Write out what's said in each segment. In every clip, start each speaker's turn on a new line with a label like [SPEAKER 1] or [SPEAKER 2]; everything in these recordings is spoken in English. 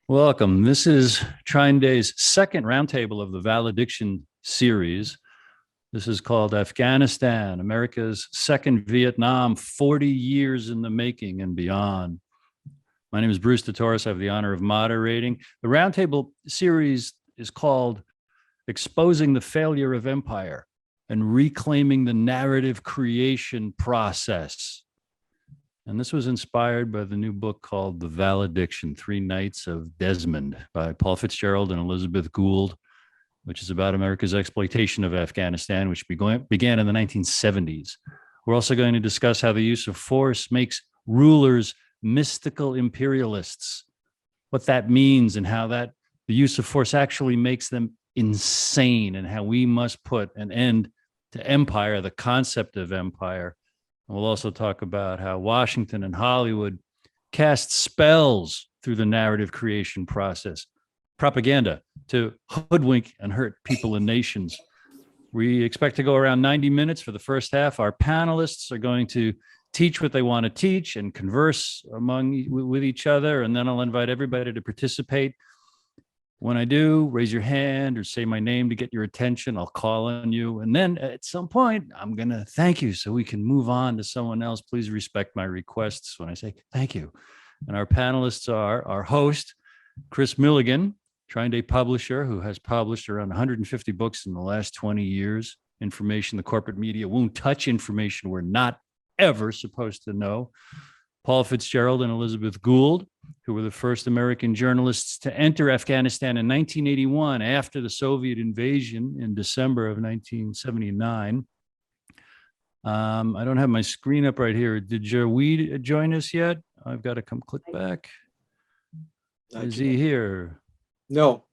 [SPEAKER 1] Welcome. This is TrineDay's second roundtable of the Valediction series. This is called Afghanistan, America's Second Vietnam, 40 years in the making and beyond. My name is Bruce DeTorres. I have the honor of moderating. The roundtable series is called Exposing the Failure of Empire and Reclaiming the Narrative Creation Process. And this was inspired by the new book called The Valediction, NIGHTS of Desmond by Paul Fitzgerald and Elizabeth Gould, which is about America's exploitation of Afghanistan, which began in the 1970s. We're also going to discuss how the use of force makes rulers mystical imperialists, what that means and how that the use of force actually makes them insane, and how we must put an end to empire, the concept of empire. And we'll also talk about how Washington and Hollywood cast spells through the narrative creation process, propaganda to hoodwink and hurt people and nations. We expect to go around 90 minutes for the first half. Our panelists are going to teach what they want to teach and converse with each other, and then I'll invite everybody to participate. When I do, raise your hand or say my name to get your attention. I'll call on you. And then at some point, I'm going to thank you so we can move on to someone else. Please respect my requests when I say thank you. And our panelists are our host, Kris Millegan, TrineDay publisher, who has published around 150 books in the last 20 years. Information the corporate media won't touch, information we're not ever supposed to know. Paul Fitzgerald and Elizabeth Gould, who were the first American journalists to enter Afghanistan in 1981 after the Soviet invasion in December of 1979. I don't have my screen up right here. Did Jaweed join us yet? I've got to come click back. Is he here?
[SPEAKER 2] No.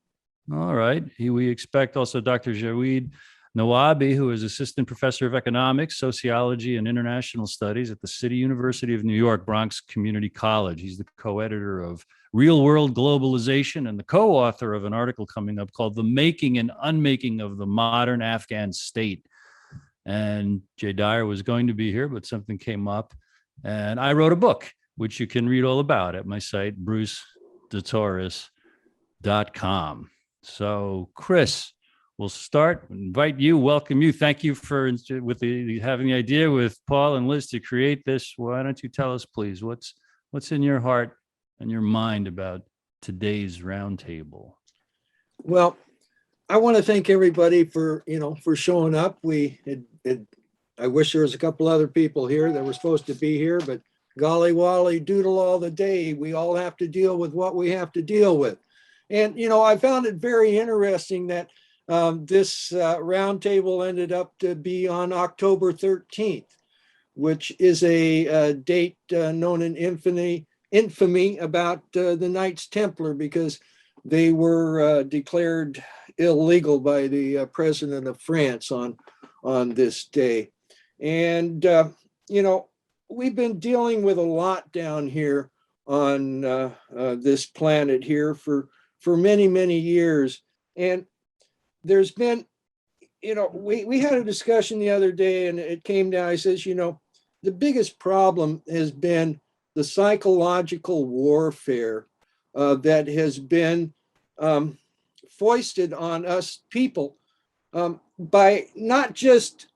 [SPEAKER 1] All right. We expect also Dr. Jaweed Nawabi, who is assistant professor of economics, sociology, and international studies at the City University of New York, Bronx Community College. He's the co-editor of Real World Globalization and the co-author of an article coming up called The Making and Unmaking of the Modern Afghan State. And Jay Dyer was going to be here, but something came up. And I wrote a book, which you can read all about at my site, brucedetorres.com. So, Kris, we'll start, invite you, welcome you. Thank you for having the idea with Paul and Liz to create this. Why don't you tell us, please, what's in your heart and your mind about today's roundtable?
[SPEAKER 2] Well, I want to thank everybody for showing up. I wish there was a couple other people here that were supposed to be here, but golly wally doodle all the day. We all have to deal with what we have to deal with. And, I found it very interesting that this roundtable ended up to be on October 13th, which is a date known in infamy about the Knights Templar, because they were declared illegal by the president of France on this day. And, we've been dealing with a lot down here on this planet here for many, many years. And there's been, we had a discussion the other day, and it came down, I says, the biggest problem has been the psychological warfare that has been foisted on us people by not just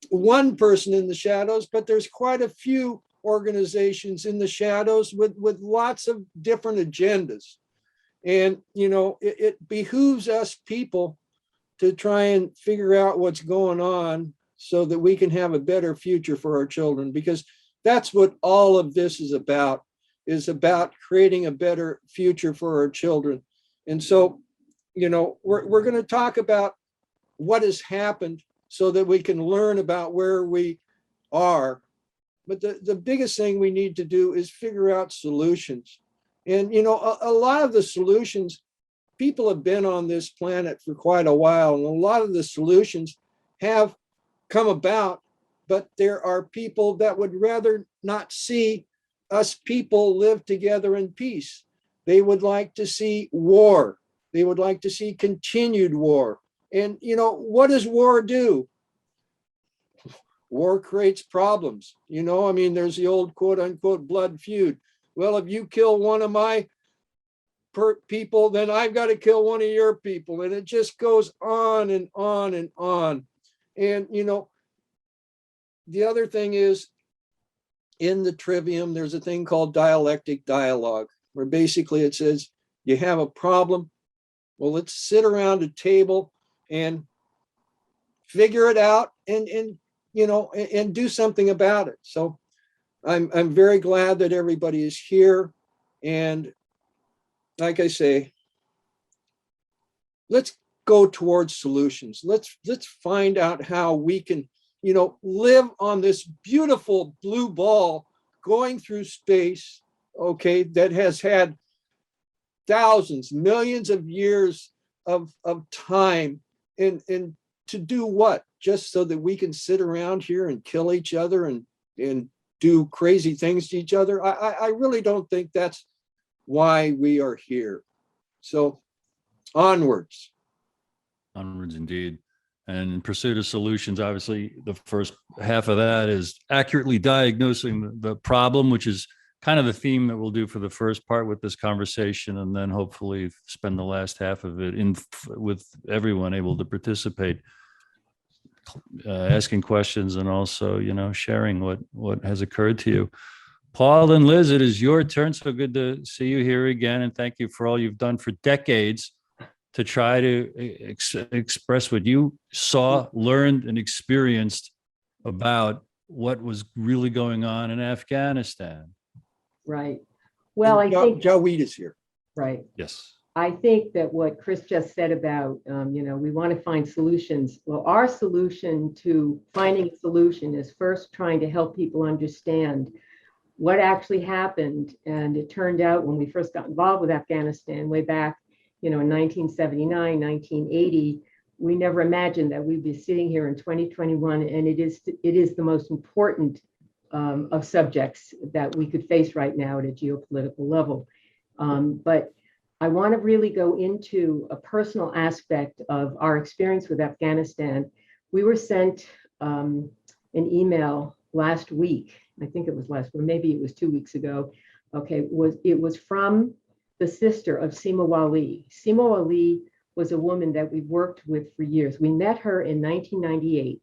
[SPEAKER 2] one person in the shadows, but there's quite a few organizations in the shadows with lots of different agendas. And, it behooves us people to try and figure out what's going on so that we can have a better future for our children, because that's what all of this is about creating a better future for our children. And so, we're going to talk about what has happened so that we can learn about where we are. But the biggest thing we need to do is figure out solutions. And, a lot of the solutions, people have been on this planet for quite a while, and a lot of the solutions have come about, but there are people that would rather not see us people live together in peace. They would like to see war. They would like to see continued war. And, what does war do? War creates problems. There's the old quote unquote blood feud. Well, if you kill one of my people, then I've got to kill one of your people. And it just goes on and on and on. And, the other thing is, in the trivium, there's a thing called dialectic dialogue, where basically it says, you have a problem. Well, let's sit around a table and figure it out and do something about it. So I'm very glad that everybody is here. And like I say, let's go towards solutions. Let's find out how we can, live on this beautiful blue ball going through space, okay, that has had thousands, millions of years of time, and to do what? Just so that we can sit around here and kill each other and do crazy things to each other? I really don't think that's why we are here. So onwards.
[SPEAKER 1] Onwards indeed. And in pursuit of solutions, obviously, the first half of that is accurately diagnosing the problem, which is kind of the theme that we'll do for the first part with this conversation, and then hopefully spend the last half of it with everyone able to participate, asking questions and also, sharing what has occurred to you. Paul and Liz, it is your turn. So good to see you here again. And thank you for all you've done for decades to try to express what you saw, learned, and experienced about what was really going on in Afghanistan.
[SPEAKER 3] Right. Well, I think
[SPEAKER 2] Jawid is here.
[SPEAKER 3] Right.
[SPEAKER 1] Yes.
[SPEAKER 3] I think that what Kris just said about, we want to find solutions. Well, our solution to finding a solution is first trying to help people understand what actually happened. And it turned out when we first got involved with Afghanistan way back, in 1979, 1980, we never imagined that we'd be sitting here in 2021. And it is the most important of subjects that we could face right now at a geopolitical level. But I want to really go into a personal aspect of our experience with Afghanistan. We were sent an email last week. I think it was maybe it was 2 weeks ago. Okay, it was from the sister of Seema Wali. Seema Wali was a woman that we worked with for years. We met her in 1998.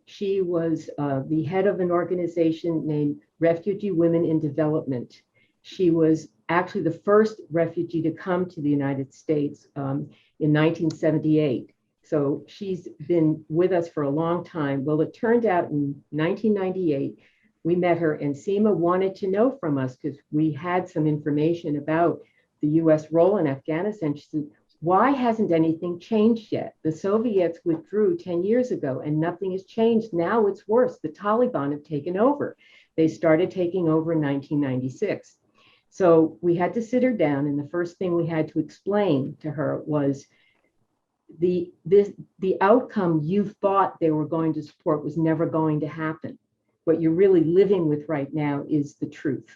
[SPEAKER 3] She was the head of an organization named Refugee Women in Development. She was actually the first refugee to come to the United States in 1978. So she's been with us for a long time. Well, it turned out in 1998, we met her, and Seema wanted to know from us, because we had some information about the US role in Afghanistan. She said, why hasn't anything changed yet? The Soviets withdrew 10 years ago and nothing has changed. Now it's worse. The Taliban have taken over. They started taking over in 1996. So we had to sit her down, and the first thing we had to explain to her was the outcome you thought they were going to support was never going to happen. What you're really living with right now is the truth.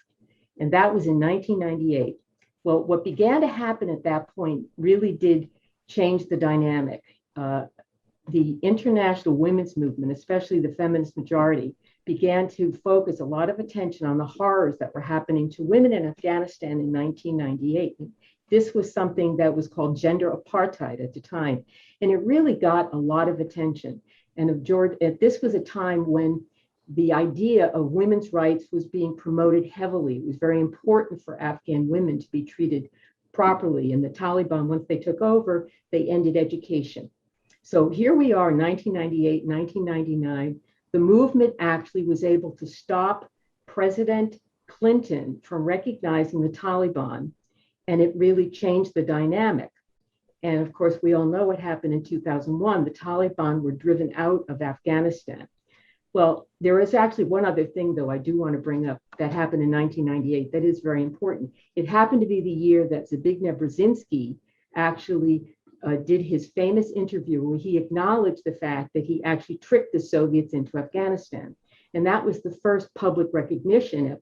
[SPEAKER 3] And that was in 1998. Well, what began to happen at that point really did change the dynamic. The international women's movement, especially the feminist majority, began to focus a lot of attention on the horrors that were happening to women in Afghanistan in 1998. This was something that was called gender apartheid at the time. And it really got a lot of attention. And this was a time when the idea of women's rights was being promoted heavily. It was very important for Afghan women to be treated properly. And the Taliban, once they took over, they ended education. So here we are in 1998, 1999. The movement actually was able to stop President Clinton from recognizing the Taliban, and it really changed the dynamic. And of course, we all know what happened in 2001. The Taliban were driven out of Afghanistan. Well, there is actually one other thing, though, I do want to bring up that happened in 1998 that is very important. It happened to be the year that Zbigniew Brzezinski actually did his famous interview where he acknowledged the fact that he actually tricked the Soviets into Afghanistan. And that was the first public recognition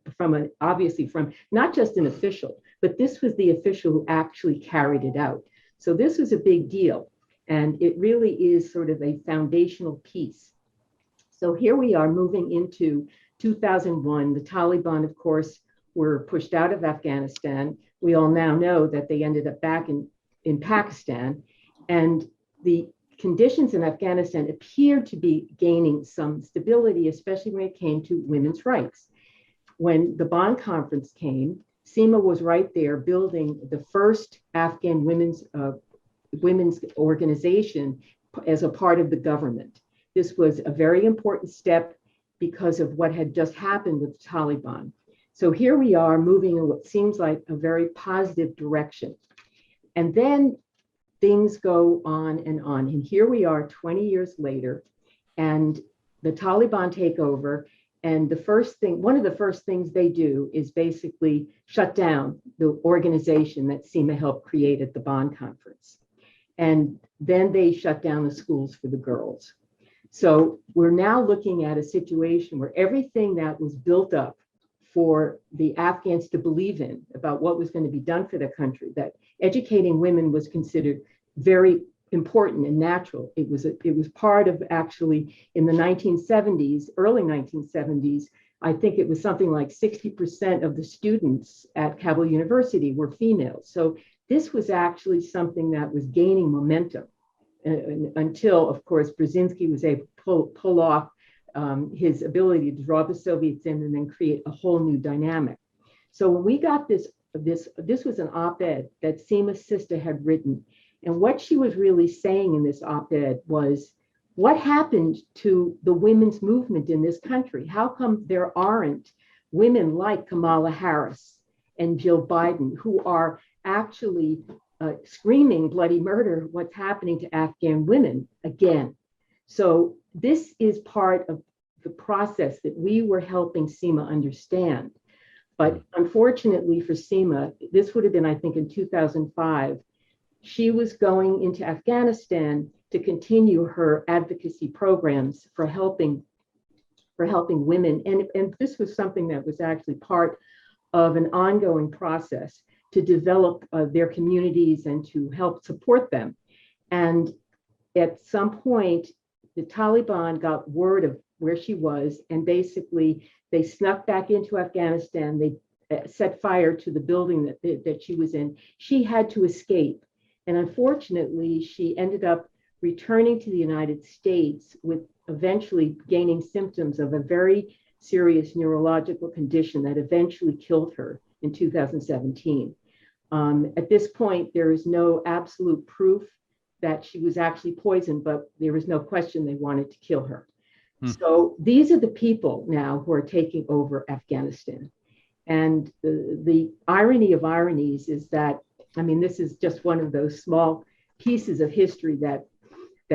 [SPEAKER 3] obviously from not just an official, but this was the official who actually carried it out. So this was a big deal. And it really is sort of a foundational piece. So here we are moving into 2001. The Taliban, of course, were pushed out of Afghanistan. we all now know that they ended up back in Pakistan. And the conditions in Afghanistan appeared to be gaining some stability, especially when it came to women's rights. When the Bonn Conference came, Seema was right there building the first Afghan women's organization as a part of the government. This was a very important step because of what had just happened with the Taliban. So here we are moving in what seems like a very positive direction. And then things go on and on. And here we are 20 years later, and the Taliban take over. And one of the first things they do is basically shut down the organization that Seema helped create at the Bonn Conference. And then they shut down the schools for the girls. So we're now looking at a situation where everything that was built up for the Afghans to believe in about what was going to be done for their country, that educating women was considered very important and natural. It was part of, actually, in the 1970s, early 1970s, I think it was something like 60% of the students at Kabul University were females. So this was actually something that was gaining momentum until, of course, Brzezinski was able to pull off his ability to draw the Soviets in and then create a whole new dynamic. So when we got this was an op-ed that Seema's sister had written. And what she was really saying in this op-ed was, what happened to the women's movement in this country? How come there aren't women like Kamala Harris and Jill Biden, who are actually screaming bloody murder, what's happening to Afghan women again? So this is part of the process that we were helping Seema understand. But unfortunately for Seema, this would have been, I think, in 2005, she was going into Afghanistan to continue her advocacy programs for helping women. And this was something that was actually part of an ongoing process to develop their communities and to help support them. And at some point, the Taliban got word of where she was, and basically they snuck back into Afghanistan. They set fire to the building that she was in. She had to escape. And unfortunately, she ended up returning to the United States with eventually gaining symptoms of a very serious neurological condition that eventually killed her in 2017. At this point, there is no absolute proof that she was actually poisoned, but there was no question they wanted to kill her. So these are the people now who are taking over Afghanistan. And the irony of ironies is that, I mean, this is just one of those small pieces of history that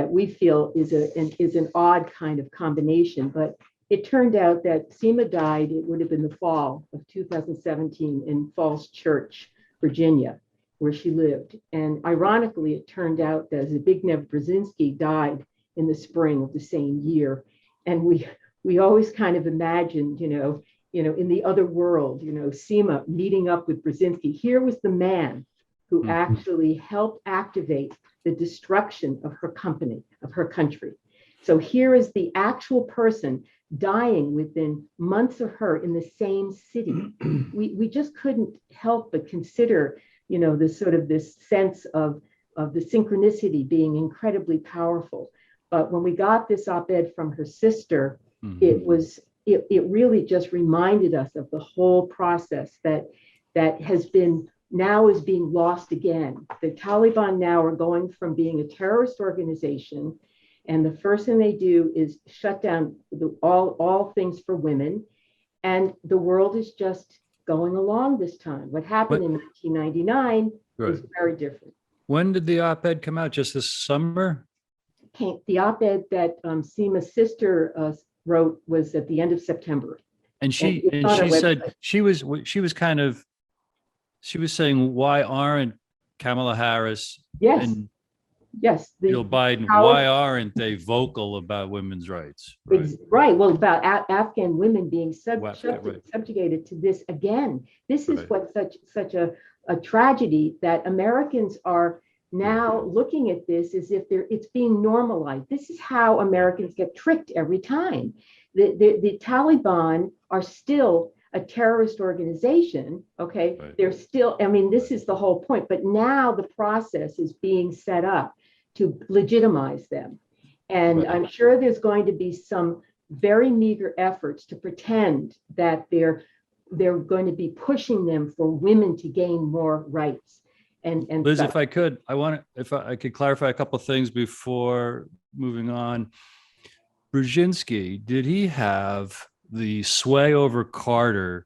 [SPEAKER 3] we feel is an odd kind of combination. But it turned out that Seema died, it would have been the fall of 2017 in Falls Church, Virginia, where she lived. And ironically, it turned out that Zbigniew Brzezinski died in the spring of the same year. And we always kind of imagined, in the other world, Seema meeting up with Brzezinski. Here was the man who actually helped activate the destruction of her company, of her country. So here is the actual person dying within months of her in the same city. We just couldn't help but consider, this sense of the synchronicity being incredibly powerful. But when we got this op-ed from her sister, it really just reminded us of the whole process that has been now is being lost again. The Taliban now are going from being a terrorist organization, and the first thing they do is shut down all things for women, and the world is just going along this time. What happened in 1999 is very different.
[SPEAKER 1] When did the op-ed come out? Just this summer?
[SPEAKER 3] The op-ed that Seema's sister wrote was at the end of September.
[SPEAKER 1] And she said she was saying, why aren't Kamala Harris and Joe Biden, why aren't they vocal about women's rights?
[SPEAKER 3] Right. Well, about Afghan women being subjugated to this again. This is what's such a tragedy, that Americans are now looking at this as if it's being normalized. This is how Americans get tricked every time. The Taliban are still a terrorist organization, okay,
[SPEAKER 1] Right.
[SPEAKER 3] they're still, I mean, this is the whole point, but now the process is being set up to legitimize them. And
[SPEAKER 1] Right.
[SPEAKER 3] I'm sure there's going to be some very meager efforts to pretend that they're going to be pushing them for women to gain more rights. And
[SPEAKER 1] Liz,
[SPEAKER 3] stuff.
[SPEAKER 1] if I could, if I could clarify a couple of things before moving on. Brzezinski, did he have the sway over Carter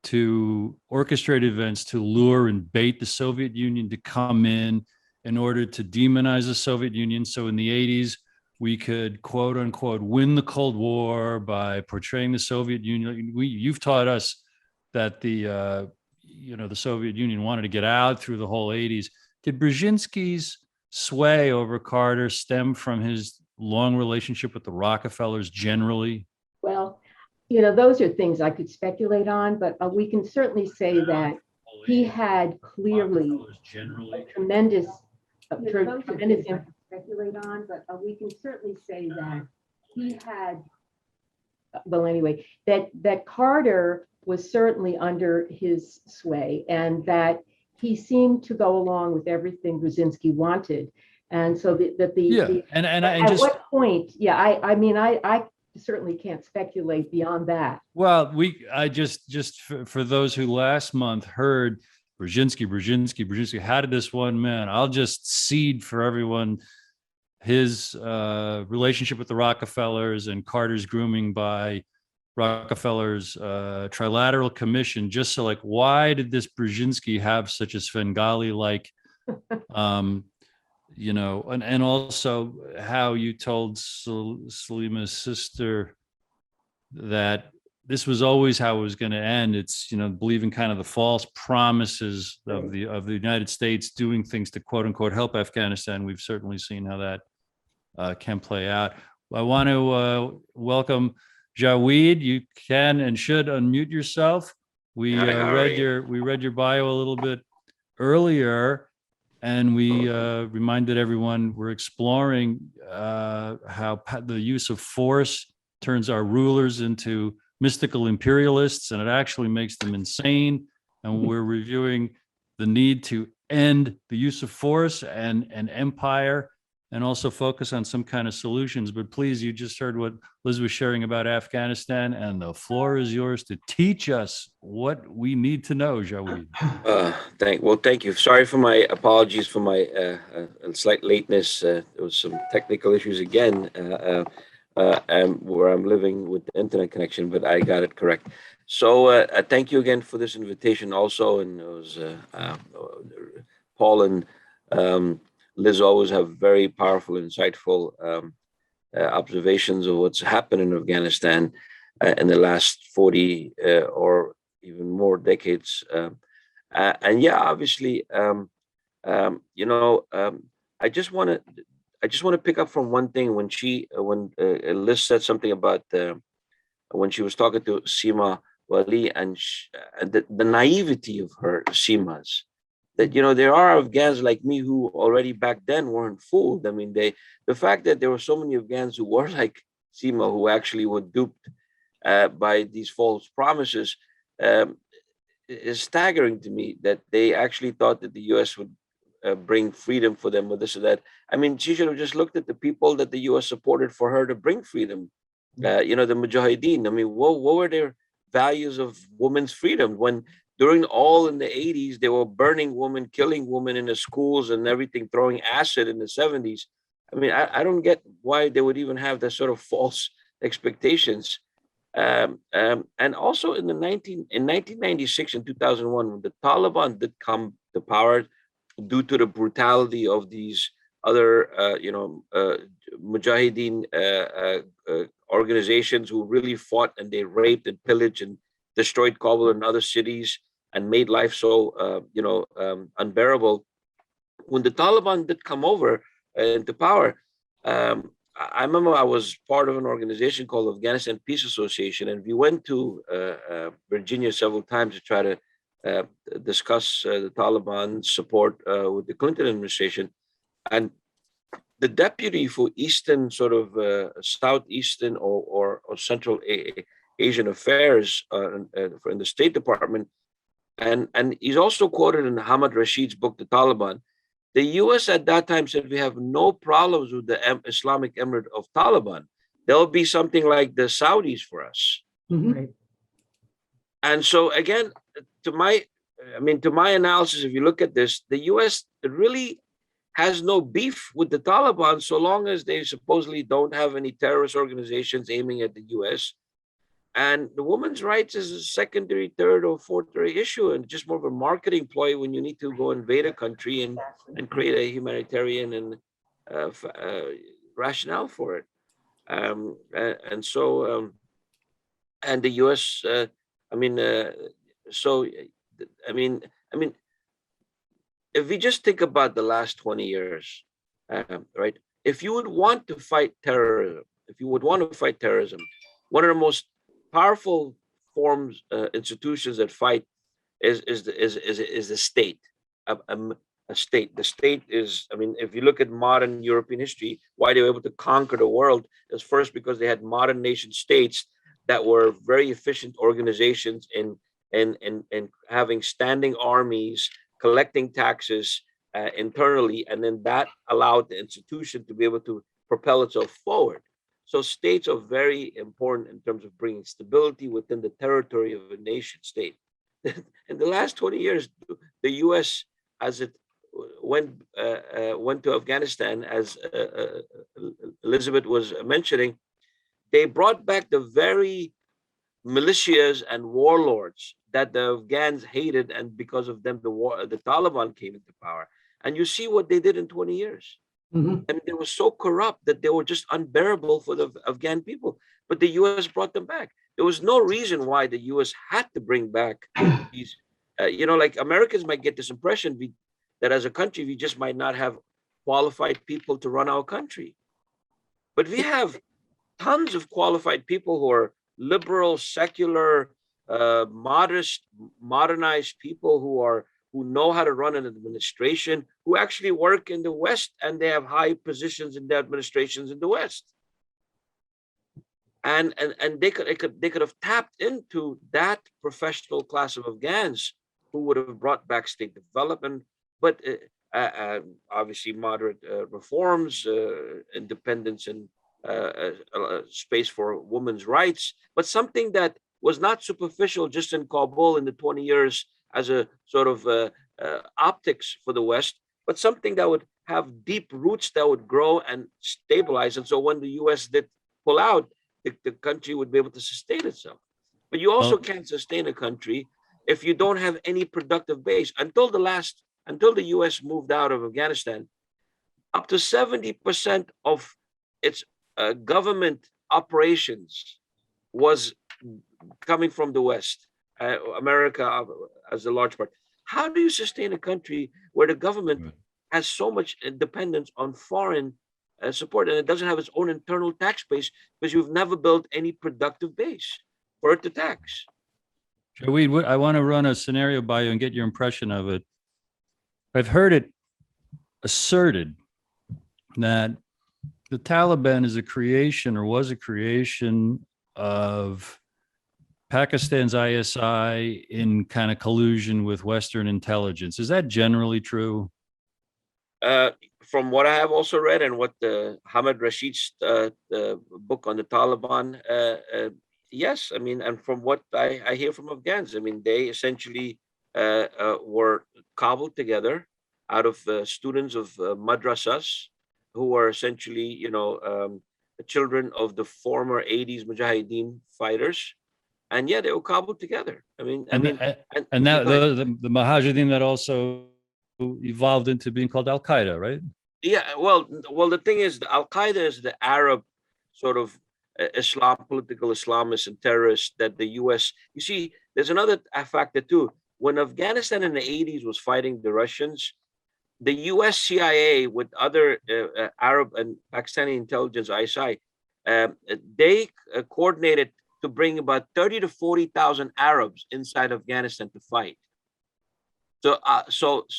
[SPEAKER 1] to orchestrate events to lure and bait the Soviet Union to come in order to demonize the Soviet Union? So in the 80s, we could, quote unquote, win the Cold War by portraying the Soviet Union. You've taught us that the Soviet Union wanted to get out through the whole 80s. Did Brzezinski's sway over Carter stem from his long relationship with the Rockefellers generally?
[SPEAKER 3] Well, those are things I could speculate on, but we can certainly say that he had clearly a tremendous impact. Speculate on, but we can certainly say that he had. Well, anyway, that Carter was certainly under his sway, and that he seemed to go along with everything Brzezinski wanted, and so at what point? Yeah, I mean, I certainly can't speculate beyond that.
[SPEAKER 1] Well, I just for those who last month heard Brzezinski, how did this one man? I'll just seed for everyone his relationship with the Rockefellers and Carter's grooming by Rockefeller's Trilateral Commission. Just so, like, why did this Brzezinski have such a Svengali-like, and also how you told Salima's sister that this was always how it was going to end. It's, believing kind of the false promises of the United States doing things to, quote unquote, help Afghanistan. We've certainly seen how that can play out. I want to welcome Jawed. You can and should unmute yourself. We read your bio a little bit earlier, and we reminded everyone we're exploring how the use of force turns our rulers into mystical imperialists, and it actually makes them insane. And we're reviewing the need to end the use of force and empire, and also focus on some kind of solutions. But please, you just heard what Liz was sharing about Afghanistan, and the floor is yours to teach us what we need to know, Jawed.
[SPEAKER 4] Thank you. Sorry for my apologies for my slight lateness. There was some technical issues again where I'm living with the internet connection, but I got it correct. So thank you again for this invitation also. And it was Paul and Liz always have very powerful, insightful observations of what's happened in Afghanistan in the last 40 or even more decades. And yeah, obviously, I just want to pick up from one thing when Liz said something about when she was talking to Seema Wali and the naivety of her Seema's. That, there are Afghans like me who already back then weren't fooled. I mean, the fact that there were so many Afghans who were like Seema, who actually were duped by these false promises, is staggering to me, that they actually thought that the U.S. would bring freedom for them or this or that. I mean, she should have just looked at the people that the U.S. supported for her to bring freedom. The Mujahideen. I mean, what were their values of women's freedom when during all in the 80s, they were burning women, killing women in the schools and everything, throwing acid in the 70s. I mean, I don't get why they would even have that sort of false expectations. And also in 1996 and 2001, when the Taliban did come to power due to the brutality of these other, Mujahideen organizations who really fought, and they raped and pillaged and destroyed Kabul and other cities and made life so, unbearable. When the Taliban did come over into power, I remember I was part of an organization called Afghanistan Peace Association, and we went to Virginia several times to try to discuss the Taliban support with the Clinton administration. And the deputy for Eastern, sort of Southeastern or Central Asian Affairs in the State Department, and he's also quoted in Hamid Rashid's book, The Taliban. The U.S. at that time said we have no problems with the Islamic Emirate of Taliban. There'll be something like the Saudis for us.
[SPEAKER 3] Right.
[SPEAKER 4] And so again, to my analysis, if you look at this, the U.S. really has no beef with the Taliban so long as they supposedly don't have any terrorist organizations aiming at the U.S. And the women's rights is a secondary, third, or fourth issue, and just more of a marketing ploy when you need to go invade a country and create a humanitarian and rationale for it. And the U.S. If we just think about the last 20 years, right? If you would want to fight terrorism, one of the most powerful forms, institutions that fight is the state. A state. The state is, if you look at modern European history, why they were able to conquer the world is first because they had modern nation states that were very efficient organizations in having standing armies, collecting taxes internally, and then that allowed the institution to be able to propel itself forward. So states are very important in terms of bringing stability within the territory of a nation state. In the last 20 years, the U.S., as it went to Afghanistan, as Elizabeth was mentioning, they brought back the very militias and warlords that the Afghans hated, and because of them, the Taliban came into power. And you see what they did in 20 years.
[SPEAKER 2] Mhm.
[SPEAKER 4] And they were so corrupt that they were just unbearable for the Afghan people. But the U.S. brought them back. There was no reason why the U.S. had to bring back these. Like Americans might get this impression that as a country, we just might not have qualified people to run our country. But we have tons of qualified people who are liberal, secular, modest, modernized people who know how to run an administration, who actually work in the West, and they have high positions in the administrations in the West. And they could have tapped into that professional class of Afghans who would have brought back state development, but obviously moderate reforms, independence, and space for women's rights, but something that was not superficial just in Kabul in the 20 years as a sort of optics for the West, but something that would have deep roots that would grow and stabilize. And so when the US did pull out, the country would be able to sustain itself. But you also can't sustain a country if you don't have any productive base. Until the US moved out of Afghanistan, up to 70% of its government operations was coming from the West, America as a large part. How do you sustain a country where the government has so much dependence on foreign support, and it doesn't have its own internal tax base because you've never built any productive base for it to tax?
[SPEAKER 1] Shaweed, I want to run a scenario by you and get your impression of it. I've heard it asserted that the Taliban is a creation, or was a creation, of Pakistan's ISI in kind of collusion with Western intelligence. Is that generally true?
[SPEAKER 4] From what I have also read, and what the Hamid Rashid's the book on the Taliban, yes. And from what I hear from Afghans, they essentially were cobbled together out of students of madrasas who are essentially, the children of the former 80s Mujahideen fighters. And yeah, they were cobbled together.
[SPEAKER 1] And now the Mujahideen that also evolved into being called Al Qaeda, right?
[SPEAKER 4] Yeah, well, the thing is, the Al Qaeda is the Arab sort of political Islamists and terrorists that the U.S. You see, there's another factor too. When Afghanistan in the 80s was fighting the Russians, the U.S. CIA with other Arab and Pakistani intelligence, ISI, they coordinated to bring about 30 to 40,000 Arabs inside Afghanistan to fight. So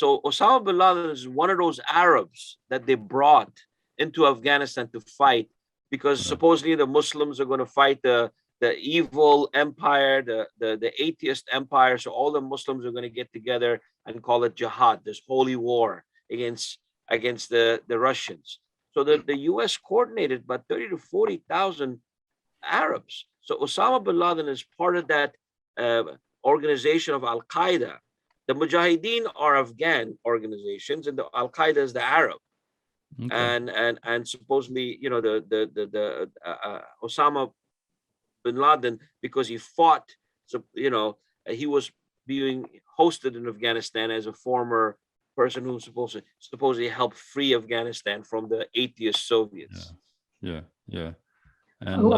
[SPEAKER 4] Osama bin Laden is one of those Arabs that they brought into Afghanistan to fight, because supposedly the Muslims are going to fight the evil empire, the atheist empire. So all the Muslims are going to get together and call it jihad, this holy war against the Russians. So the U.S. coordinated about 30 to 40,000 Arabs. So Osama bin Laden is part of that organization of Al Qaeda. The Mujahideen are Afghan organizations, and the Al Qaeda is the Arab. Okay. And supposedly, you know, the Osama bin Laden, because he fought, so you know, he was being hosted in Afghanistan as a former person who supposedly helped free Afghanistan from the atheist Soviets.
[SPEAKER 1] Yeah.
[SPEAKER 3] And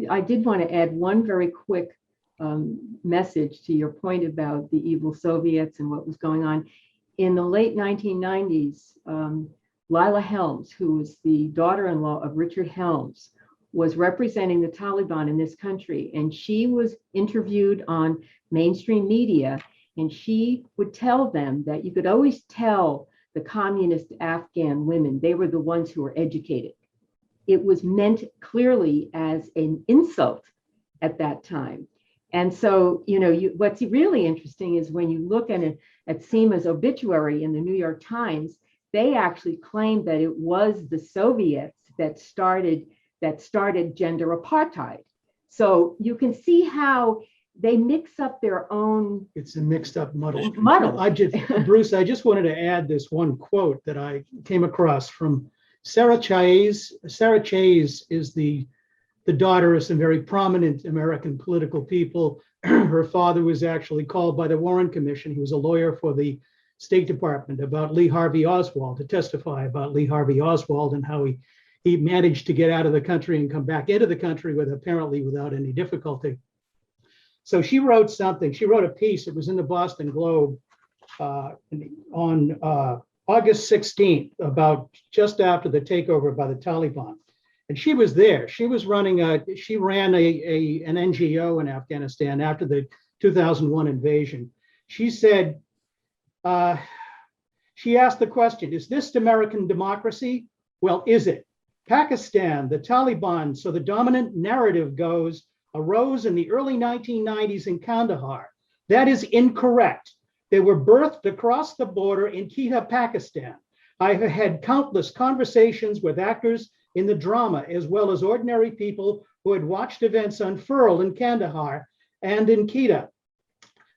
[SPEAKER 3] I did want to add one very quick message to your point about the evil Soviets and what was going on. In the late 1990s, Lila Helms, who was the daughter-in-law of Richard Helms, was representing the Taliban in this country. And she was interviewed on mainstream media, and she would tell them that you could always tell the communist Afghan women, they were the ones who were educated. It was meant clearly as an insult at that time. And so, you know, what's really interesting is when you look at Seema's obituary in the New York Times, they actually claimed that it was the Soviets that started gender apartheid. So you can see how they mix up their own.
[SPEAKER 5] It's a mixed up muddle.
[SPEAKER 3] Bruce,
[SPEAKER 5] I just wanted to add this one quote that I came across from Sarah Chase. Sarah Chase is the daughter of some very prominent American political people. Her father was actually called by the Warren Commission. He was a lawyer for the State Department about Lee Harvey Oswald, to testify about Lee Harvey Oswald and how he managed to get out of the country and come back into the country apparently without any difficulty. So she wrote something. She wrote a piece. It was in the Boston Globe on August 16th, about just after the takeover by the Taliban. And she was there. She was she ran an NGO in Afghanistan after the 2001 invasion. She said, she asked the question, is this American democracy? Well, is it? Pakistan, the Taliban, so the dominant narrative goes, arose in the early 1990s in Kandahar. That is incorrect. They were birthed across the border in Quetta, Pakistan. I have had countless conversations with actors in the drama, as well as ordinary people who had watched events unfurl in Kandahar and in Quetta.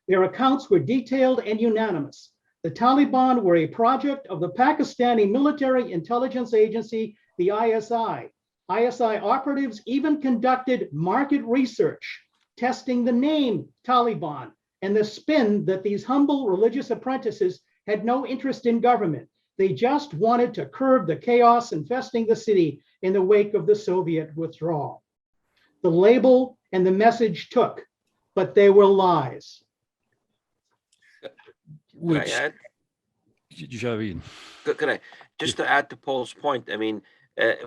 [SPEAKER 5] Their accounts were detailed and unanimous. The Taliban were a project of the Pakistani military intelligence agency, the ISI. ISI operatives even conducted market research, testing the name Taliban and the spin that these humble religious apprentices had no interest in government. They just wanted to curb the chaos infesting the city in the wake of the Soviet withdrawal. The label and the message took, but they were lies.
[SPEAKER 4] Could I add? Could I just to add to Paul's point? I mean,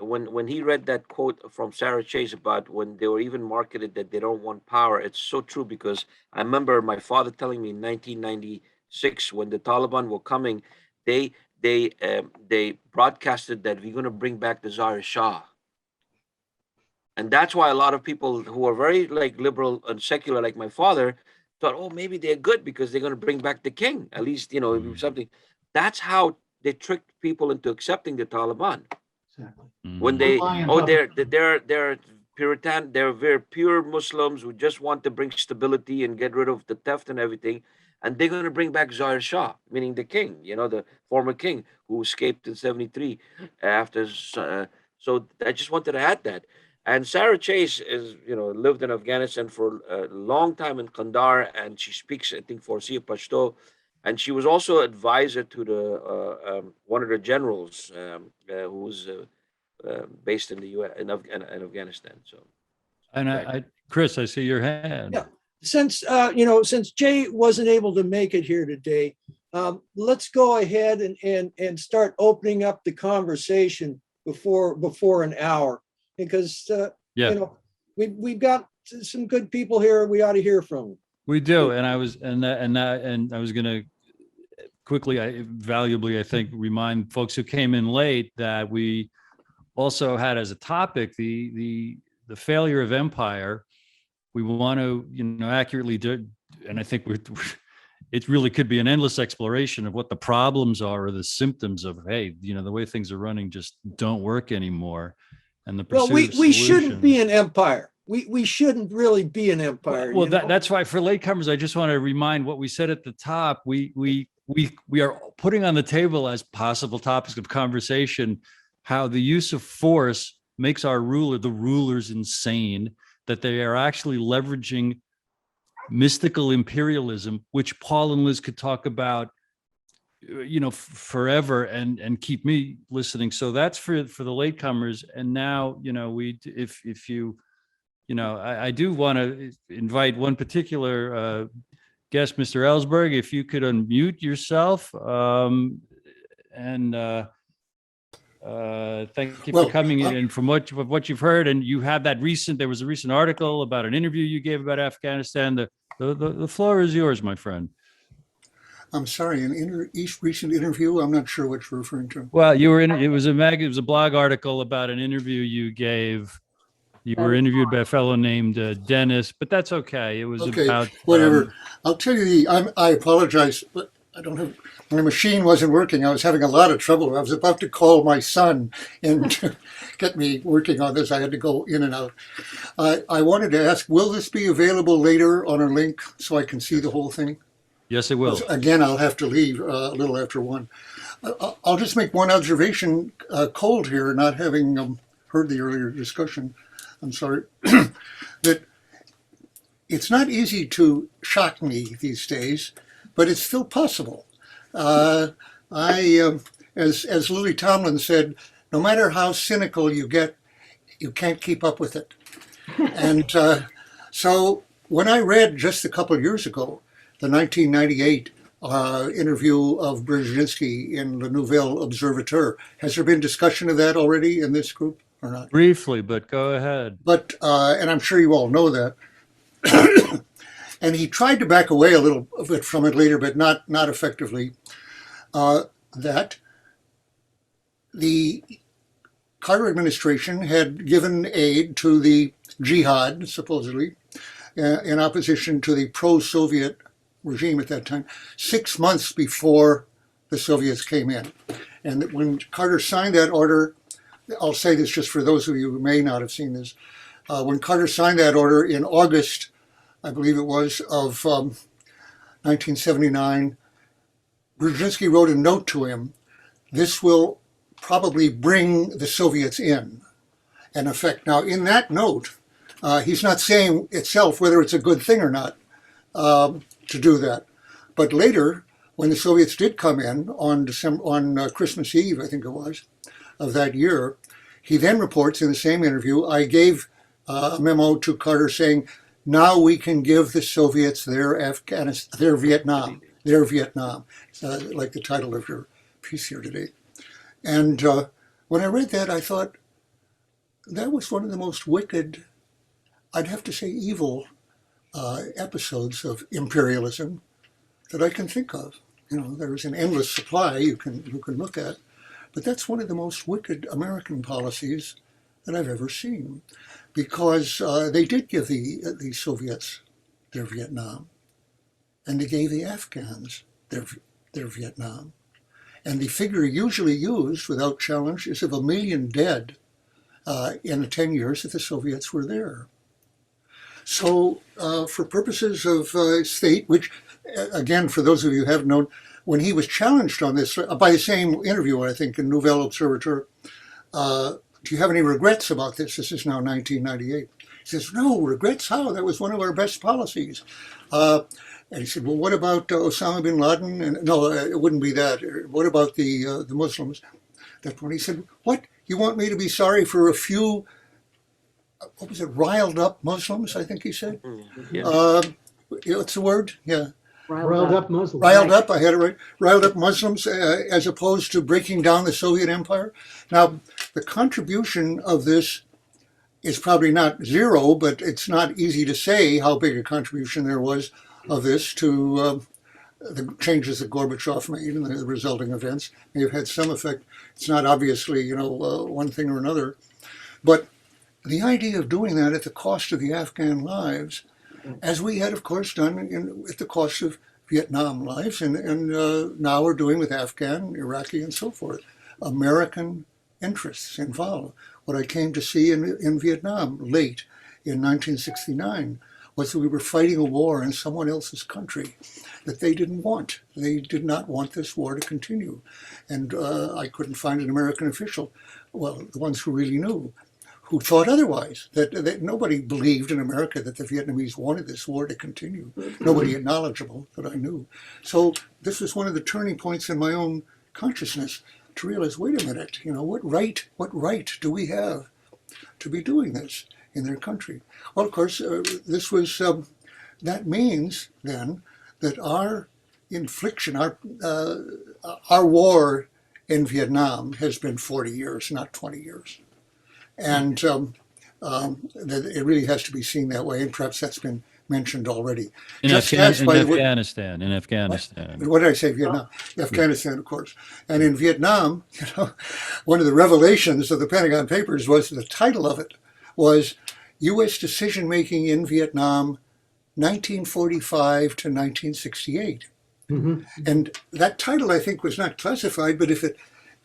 [SPEAKER 4] when he read that quote from Sarah Chase about when they were even marketed that they don't want power, it's so true, because I remember my father telling me in 1996 when the Taliban were coming, they broadcasted that we're going to bring back the Zahir Shah. And that's why a lot of people who are very like liberal and secular, like my father, thought, oh, maybe they're good because they're going to bring back the king. At least, you know, something. That's how they tricked people into accepting the Taliban.
[SPEAKER 5] Exactly.
[SPEAKER 4] When they're Puritan, they're very pure Muslims who just want to bring stability and get rid of the theft and everything. And they're going to bring back Zahir Shah, meaning the king, you know, the former king who escaped in 73 after. So I just wanted to add that. And Sarah Chase is, you know, lived in Afghanistan for a long time in Kandahar, and she speaks, I think, Farsi Pashto. And she was also advisor to the one of the generals who was based in the U.S. in Afghanistan. So,
[SPEAKER 1] and Kris, I see your hand.
[SPEAKER 2] Yeah. Since Jay wasn't able to make it here today, let's go ahead and start opening up the conversation before an hour, because we've got some good people here. We ought to hear from them.
[SPEAKER 1] We do, and I was going to quickly, valuably, I think, remind folks who came in late that we also had as a topic the the failure of empire, we want to, accurately do, and I think it really could be an endless exploration of what the problems are or the symptoms of, hey, the way things are running just don't work anymore. And the
[SPEAKER 2] Well,
[SPEAKER 1] pursuit of
[SPEAKER 2] we shouldn't be
[SPEAKER 1] solutions.
[SPEAKER 2] an empire. We shouldn't really be an empire.
[SPEAKER 1] Well, that's why for latecomers, I just want to remind what we said at the top. We are putting on the table as possible topics of conversation how the use of force makes the rulers insane, that they are actually leveraging mystical imperialism, which Paul and Liz could talk about, forever and keep me listening. So that's for the latecomers. And now, if you, I do want to invite one particular guest, Mr. Ellsberg, if you could unmute yourself. Thank you for coming in. And from what you've heard, and you have there was a recent article about an interview you gave about Afghanistan. The floor is yours, my friend.
[SPEAKER 6] I'm sorry, an recent interview? I'm not sure what you're referring to.
[SPEAKER 1] Well, it was a blog article about an interview you gave. You were interviewed by a fellow named Dennis, but that's okay. It was about
[SPEAKER 6] whatever. I'll tell you I apologize, but I don't have, my machine wasn't working. I was having a lot of trouble. I was about to call my son and to get me working on this. I had to go in and out. I wanted to ask, will this be available later on a link so I can see the whole thing?
[SPEAKER 1] Yes, it will.
[SPEAKER 6] Again, I'll have to leave a little after 1. I'll just make one observation, cold here, not having heard the earlier discussion. I'm sorry, that it's not easy to shock me these days, but it's still possible. As Lily Tomlin said, no matter how cynical you get, you can't keep up with it. And so when I read just a couple of years ago, the 1998 interview of Brzezinski in Le Nouvel Observateur, has there been discussion of that already in this group or not?
[SPEAKER 1] Briefly, but go ahead.
[SPEAKER 6] But, and I'm sure you all know that. And he tried to back away a little bit from it later, but not effectively, that the Carter administration had given aid to the jihad, supposedly, in opposition to the pro-Soviet regime at that time, 6 months before the Soviets came in. And when Carter signed that order, I'll say this just for those of you who may not have seen this, when Carter signed that order in August, I believe it was, of 1979, Brzezinski wrote a note to him, this will probably bring the Soviets in effect. Now, in that note, he's not saying itself whether it's a good thing or not to do that. But later, when the Soviets did come in on Christmas Eve, I think it was, of that year, he then reports in the same interview, I gave a memo to Carter saying, now we can give the Soviets their Vietnam, like the title of your piece here today. And when I read that, I thought that was one of the most wicked, I'd have to say evil, episodes of imperialism that I can think of. There's an endless supply you can look at, but that's one of the most wicked American policies that I've ever seen, because they did give the Soviets their Vietnam, and they gave the Afghans their Vietnam. And the figure usually used without challenge is of 1 million dead in the 10 years that the Soviets were there. So for purposes of state, which again, for those of you who haven't known, when he was challenged on this by the same interviewer, I think, in Nouvel Observateur, do you have any regrets about this? This is now 1998. He says, no, regrets how? That was one of our best policies. And he said, well, what about Osama bin Laden? And no, it wouldn't be that. What about the Muslims? At that point, he said, what? You want me to be sorry for a few, what was it, riled up Muslims, I think he said?
[SPEAKER 4] Yeah.
[SPEAKER 6] What's the word? Yeah.
[SPEAKER 5] Riled up Muslims.
[SPEAKER 6] Riled up, I had it right. Riled up Muslims as opposed to breaking down the Soviet empire. Now, the contribution of this is probably not zero, but it's not easy to say how big a contribution there was of this to the changes that Gorbachev made and the resulting events. May have had some effect. It's not obviously, one thing or another. But the idea of doing that at the cost of the Afghan lives, as we had, of course, done at the cost of Vietnam lives, and now we're doing with Afghan, Iraqi, and so forth. American interests involved. What I came to see in Vietnam late in 1969 was that we were fighting a war in someone else's country that they didn't want. They did not want this war to continue. And I couldn't find an American official, well, the ones who really knew, who thought otherwise, that nobody believed in America that the Vietnamese wanted this war to continue. Nobody knowledgeable that I knew. So this was one of the turning points in my own consciousness to realize, wait a minute, what right do we have to be doing this in their country? Well, of course, this was, that means then that our infliction, our war in Vietnam has been 40 years, not 20 years. And that it really has to be seen that way, and perhaps that's been mentioned already.
[SPEAKER 1] In Afghanistan.
[SPEAKER 6] What did I say? Vietnam. Afghanistan, of course. And in Vietnam, one of the revelations of the Pentagon Papers was the title of it was U.S. Decision-Making in Vietnam, 1945 to 1968.
[SPEAKER 5] Mm-hmm.
[SPEAKER 6] And that title, I think, was not classified, but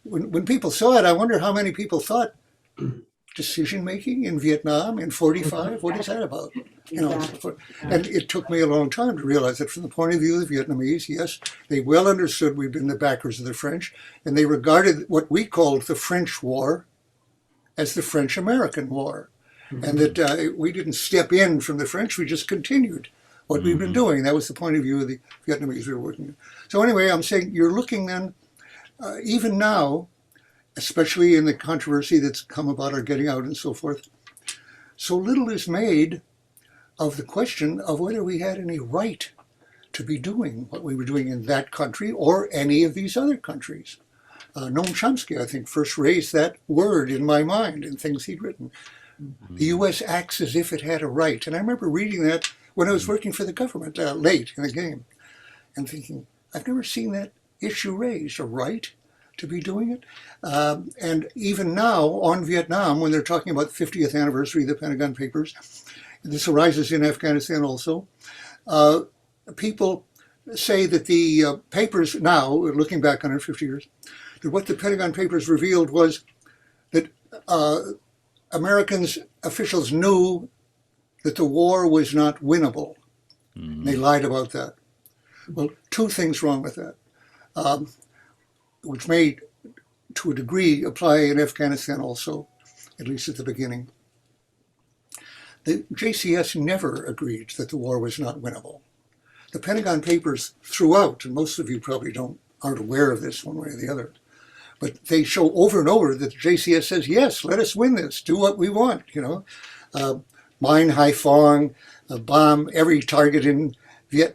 [SPEAKER 6] when people saw it, I wonder how many people thought, decision-making in Vietnam in 45? What is that about? And it took me a long time to realize that from the point of view of the Vietnamese, yes, they well understood we've been the backers of the French, and they regarded what we called the French War as the French-American War. Mm-hmm. And that we didn't step in from the French, we just continued what we've been doing. That was the point of view of the Vietnamese we were working with. So anyway, I'm saying you're looking then, even now, especially in the controversy that's come about our getting out and so forth, so little is made of the question of whether we had any right to be doing what we were doing in that country or any of these other countries. Noam Chomsky, I think, first raised that word in my mind in things he'd written. Mm-hmm. The U.S. acts as if it had a right. And I remember reading that when I was working for the government late in the game and thinking, I've never seen that issue raised, a right to be doing it. And even now on Vietnam, when they're talking about the 50th anniversary of the Pentagon Papers, this arises in Afghanistan also, people say that the papers now, looking back on it 50 years, that what the Pentagon Papers revealed was that Americans, officials knew that the war was not winnable. Mm-hmm. They lied about that. Well, two things wrong with that. Which may, to a degree, apply in Afghanistan also, at least at the beginning. The JCS never agreed that the war was not winnable. The Pentagon Papers throughout, and most of you probably aren't aware of this one way or the other, but they show over and over that the JCS says, yes, let us win this, do what we want, mine Haiphong, bomb every target in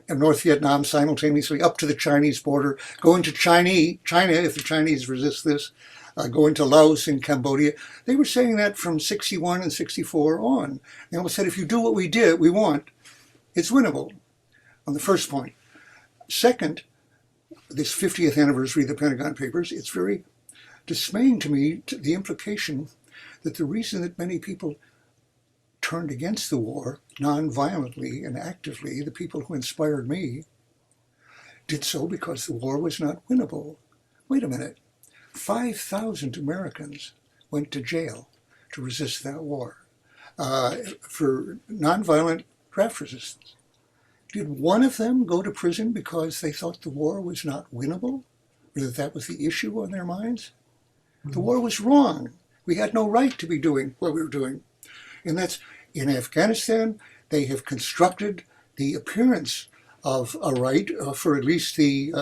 [SPEAKER 6] North Vietnam simultaneously up to the Chinese border, go into China if the Chinese resist this, go into Laos and Cambodia. They were saying that from 61 and 64 on. They almost said, if you do what we want, it's winnable, on the first point. Second, this 50th anniversary of the Pentagon Papers, it's very dismaying to me, the implication that the reason that many people turned against the war non-violently and actively, the people who inspired me, did so because the war was not winnable. Wait a minute. 5,000 Americans went to jail to resist that war for nonviolent draft resistance. Did one of them go to prison because they thought the war was not winnable, or that was the issue on their minds? Mm-hmm. The war was wrong. We had no right to be doing what we were doing. And that's in Afghanistan. They have constructed the appearance of a right for at least the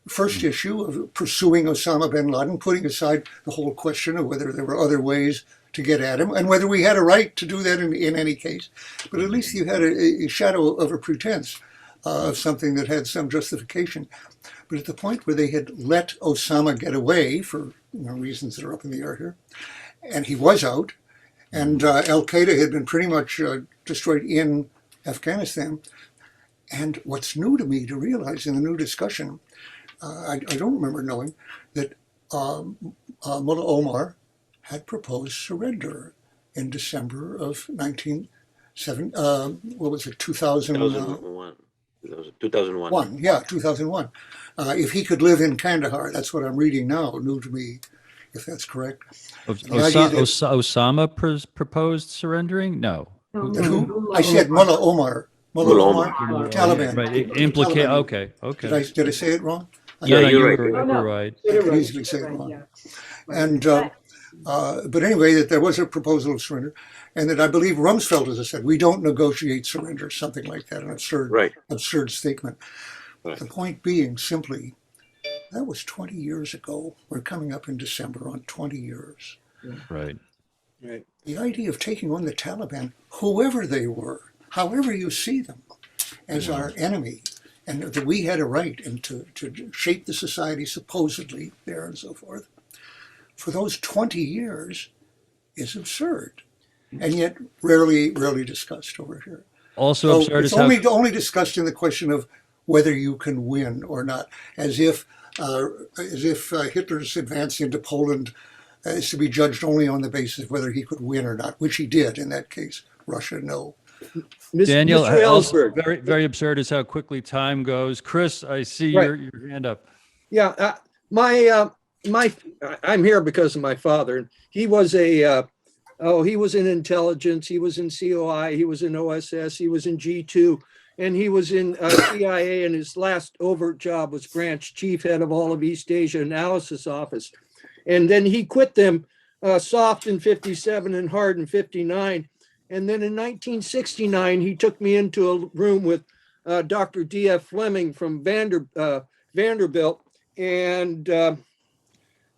[SPEAKER 6] first issue of pursuing Osama bin Laden, putting aside the whole question of whether there were other ways to get at him and whether we had a right to do that in any case. But at least you had a shadow of a pretense of something that had some justification. But at the point where they had let Osama get away for reasons that are up in the air here, and he was out, and Al-Qaeda had been pretty much destroyed in Afghanistan. And what's new to me to realize in the new discussion, I don't remember knowing that Mullah Omar had proposed surrender in December of 2000?
[SPEAKER 4] 2001. 2001.
[SPEAKER 6] Yeah, 2001. If he could live in Kandahar, that's what I'm reading now, new to me, if that's correct. The idea that-
[SPEAKER 1] Osama proposed surrendering? No.
[SPEAKER 6] Who? I said Mullah Omar. Mullah Omar, Taliban.
[SPEAKER 1] Right. Implicate.
[SPEAKER 6] Taliban.
[SPEAKER 1] Okay. Okay.
[SPEAKER 6] Did I say it wrong?
[SPEAKER 4] Yeah,
[SPEAKER 1] No,
[SPEAKER 4] you're
[SPEAKER 1] you
[SPEAKER 4] right.
[SPEAKER 1] were
[SPEAKER 3] Oh, no.
[SPEAKER 1] right.
[SPEAKER 6] I could easily say it
[SPEAKER 3] Right,
[SPEAKER 6] wrong.
[SPEAKER 3] yeah.
[SPEAKER 6] And but anyway, that there was a proposal of surrender, and that I believe Rumsfeld, as I said, we don't negotiate surrender, something like that, an absurd statement.
[SPEAKER 4] Right.
[SPEAKER 6] The point being simply, that was 20 years ago. We're coming up in December on 20 years.
[SPEAKER 1] Right.
[SPEAKER 2] Right.
[SPEAKER 6] The idea of taking on the Taliban, whoever they were, however you see them, as our enemy, and that we had a right and to shape the society supposedly there and so forth, for those 20 years is absurd, and yet rarely discussed over here.
[SPEAKER 1] Also
[SPEAKER 6] So
[SPEAKER 1] absurd
[SPEAKER 6] it's
[SPEAKER 1] is how
[SPEAKER 6] only discussed in the question of whether you can win or not, as if Hitler's advance into Poland is to be judged only on the basis of whether he could win or not, which he did in that case. Russia, no.
[SPEAKER 1] Daniel,
[SPEAKER 2] Mr.
[SPEAKER 1] also
[SPEAKER 2] Ellsberg.
[SPEAKER 1] very, very absurd is how quickly time goes. Chris, I see
[SPEAKER 2] Right.
[SPEAKER 1] your hand up.
[SPEAKER 2] Yeah, I'm here because of my father. And he was he was in intelligence. He was in COI. He was in OSS. He was in G2, and he was in CIA. And his last overt job was branch chief head of all of East Asia Analysis Office. And then he quit them soft in 57 and hard in 59. And then in 1969, he took me into a room with Dr. D.F. Fleming from Vanderbilt. And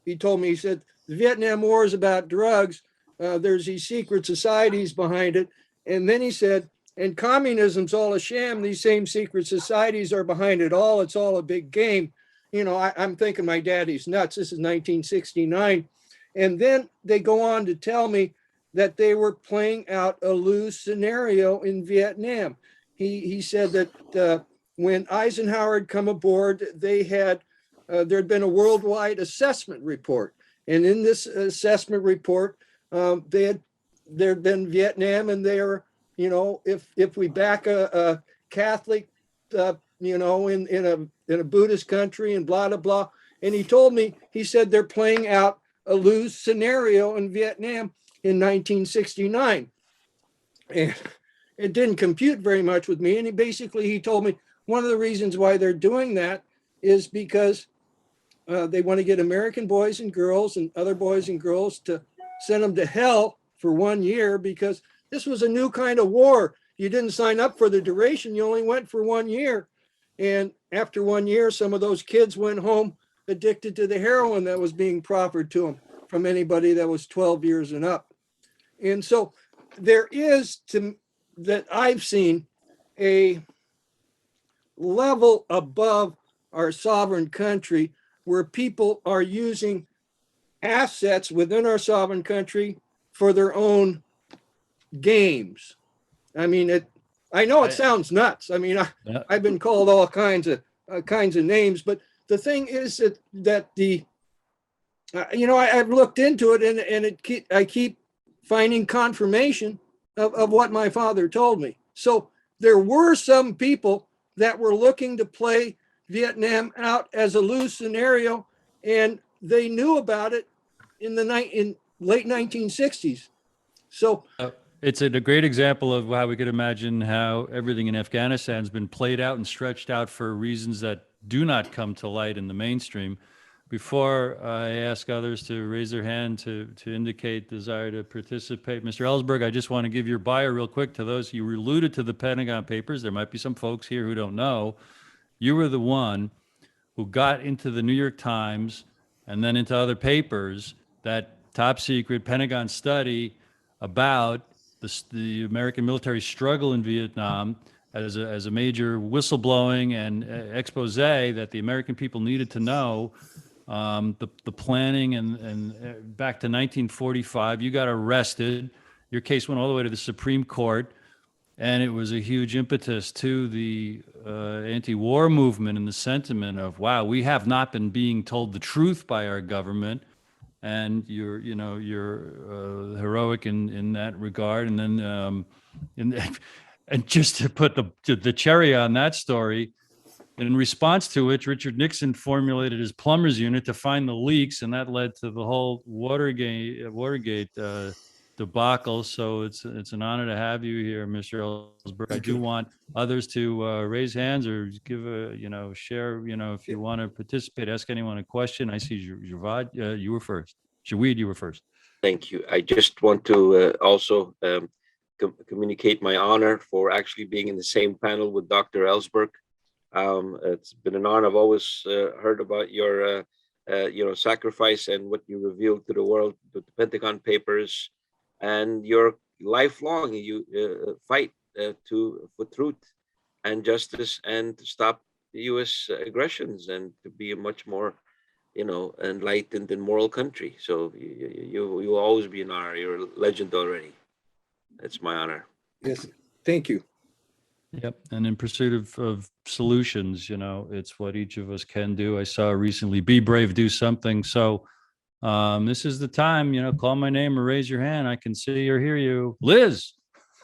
[SPEAKER 2] he told me, he said, the Vietnam War is about drugs. There's these secret societies behind it. And then he said, and communism's all a sham. These same secret societies are behind it all. It's all a big game. You know, I'm thinking my daddy's nuts. This is 1969. And then they go on to tell me that they were playing out a lose scenario in Vietnam. He said that when Eisenhower had come aboard, they had there'd been a worldwide assessment report, and in this assessment report, there'd been Vietnam, and they were, you know, if we back a Catholic, you know, in a Buddhist country, and blah blah blah. And he told me, he said they're playing out a lose scenario in Vietnam in 1969, and it didn't compute very much with me. And he told me one of the reasons why they're doing that is because they want to get American boys and girls and other boys and girls to send them to hell for 1 year, because this was a new kind of war. You didn't sign up for the duration. You only went for 1 year. And after 1 year, some of those kids went home addicted to the heroin that was being proffered to them from anybody that was 12 years and up. And so there is, that I've seen, a level above our sovereign country where people are using assets within our sovereign country for their own games. I mean, I know it sounds nuts. I mean, I've been called all kinds of names, but the thing is that the, you know, I've looked into it, and I keep finding confirmation of what my father told me. So there were some people that were looking to play Vietnam out as a lose scenario, and they knew about it in late 1960s. So
[SPEAKER 1] it's a great example of how we could imagine how everything in Afghanistan has been played out and stretched out for reasons that do not come to light in the mainstream. Before I ask others to raise their hand to indicate desire to participate, Mr. Ellsberg, I just want to give your bio real quick to those. You alluded to the Pentagon Papers. There might be some folks here who don't know. You were the one who got into the New York Times and then into other papers that top secret Pentagon study about the American military struggle in Vietnam as a major whistleblowing and expose that the American people needed to know. The planning and back to 1945, you got arrested. Your case went all the way to the Supreme Court, and it was a huge impetus to the anti-war movement and the sentiment of, wow, we have not been being told the truth by our government, and you're heroic in that regard. And then and just to put the cherry on that story, in response to which Richard Nixon formulated his plumbers unit to find the leaks, and that led to the whole Watergate debacle. So it's an honor to have you here, Mr. Ellsberg. I do want others to raise hands or give share. If you want to participate, ask anyone a question. I see Javad, you were first. Jawid, you were first.
[SPEAKER 4] Thank you. I just want to also communicate my honor for actually being in the same panel with Dr. Ellsberg. It's been an honor. I've always heard about your, sacrifice and what you revealed to the world with the Pentagon Papers, and your lifelong fight for truth and justice, and to stop the U.S. aggressions, and to be a much more, enlightened and moral country. So you will always be an honor. You're a legend already. It's my honor.
[SPEAKER 2] Yes, thank you.
[SPEAKER 1] Yep. And in pursuit of solutions, it's what each of us can do. I saw recently, be brave, do something. So this is the time, call my name or raise your hand. I can see or hear you. Liz.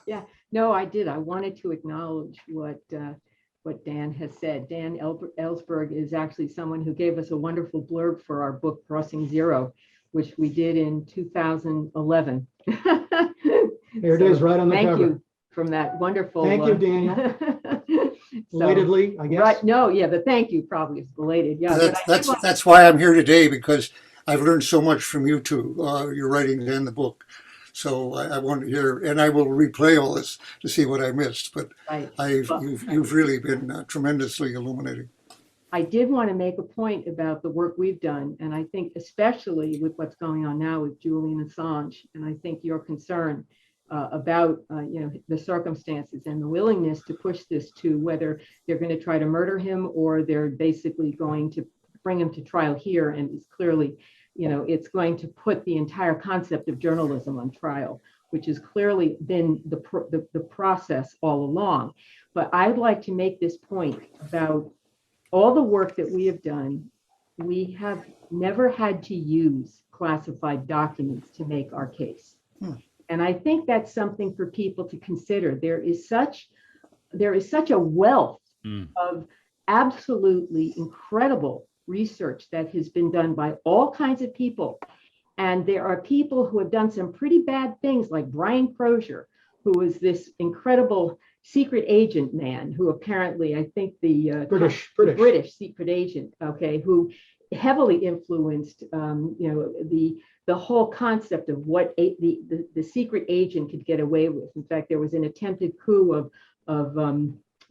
[SPEAKER 3] Yeah, no, I did. I wanted to acknowledge what Dan has said. Dan Ellsberg is actually someone who gave us a wonderful blurb for our book, Crossing Zero, which we did in 2011.
[SPEAKER 5] Here it is, right on the cover.
[SPEAKER 3] Thank you from that wonderful.
[SPEAKER 5] Thank you, Daniel. Belatedly, I guess.
[SPEAKER 3] Right. No, yeah, the thank you probably is belated. Yeah.
[SPEAKER 6] That's why I'm here today, because I've learned so much from you two, your writings and the book. So I want to hear, and I will replay all this to see what I missed. But
[SPEAKER 3] Right.
[SPEAKER 6] you've really been tremendously illuminating.
[SPEAKER 3] I did want to make a point about the work we've done, and I think especially with what's going on now with Julian Assange, and I think your concern about the circumstances and the willingness to push this to whether they're going to try to murder him or they're basically going to bring him to trial here, and it's clearly, it's going to put the entire concept of journalism on trial, which has clearly been the process all along. But I'd like to make this point about all the work that we have done. We have never had to use classified documents to make our case. And I think that's something for people to consider. There is such a wealth of absolutely incredible research that has been done by all kinds of people. And there are people who have done some pretty bad things, like Brian Crozier, who is this incredible secret agent man who apparently, I think the British secret agent, who heavily influenced, the whole concept of what the secret agent could get away with. In fact, there was an attempted coup of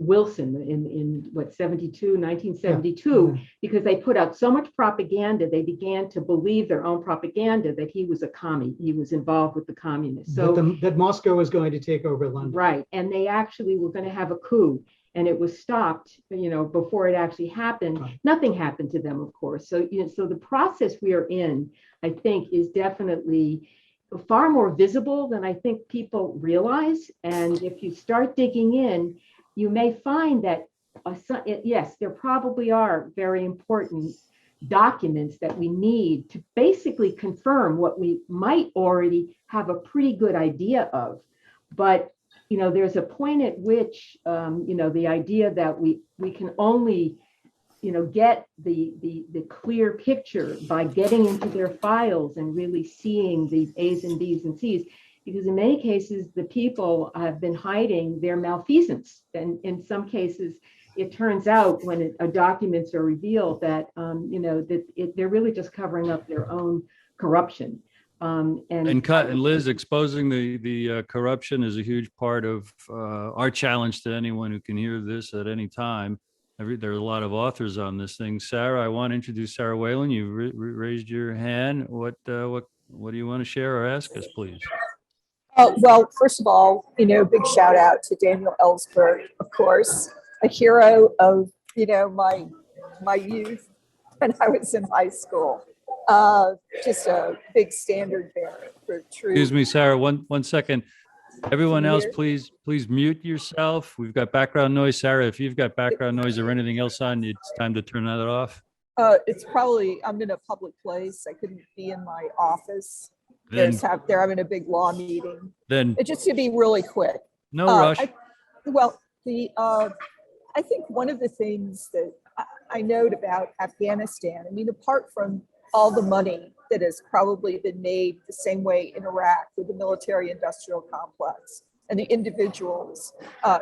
[SPEAKER 3] Wilson in 1972, because they put out so much propaganda, they began to believe their own propaganda that he was a commie. He was involved with the communists. So
[SPEAKER 5] that Moscow was going to take over London.
[SPEAKER 3] Right. And they actually were going to have a coup, and it was stopped, before it actually happened. Right. Nothing happened to them, of course. So, so the process we are in, I think, is definitely far more visible than I think people realize. And if you start digging in, you may find that, yes, there probably are very important documents that we need to basically confirm what we might already have a pretty good idea of. But, there's a point at which, the idea that we can only, get the clear picture by getting into their files and really seeing the A's and B's and C's. Because in many cases, the people have been hiding their malfeasance. And in some cases, it turns out when documents are revealed that, they're really just covering up their own corruption. And
[SPEAKER 1] Liz, exposing the corruption is a huge part of our challenge to anyone who can hear this at any time. There are a lot of authors on this thing. Sarah, I want to introduce Sarah Whalen. You raised your hand. What do you want to share or ask us, please?
[SPEAKER 7] Well, first of all, big shout out to Daniel Ellsberg, of course, a hero of, my youth when I was in high school. Just a big standard bearer for truth.
[SPEAKER 1] Excuse me, Sarah, one second. Everyone else, please mute yourself. We've got background noise. Sarah, if you've got background noise or anything else on, it's time to turn that off.
[SPEAKER 7] It's probably, I'm in a public place. I couldn't be in my office.
[SPEAKER 1] Then,
[SPEAKER 7] They're having a big law meeting.
[SPEAKER 1] then
[SPEAKER 7] It just to be really quick.
[SPEAKER 1] no rush.
[SPEAKER 7] I think one of the things that I note about Afghanistan, I mean, apart from all the money that has probably been made the same way in Iraq with the military industrial complex and the individuals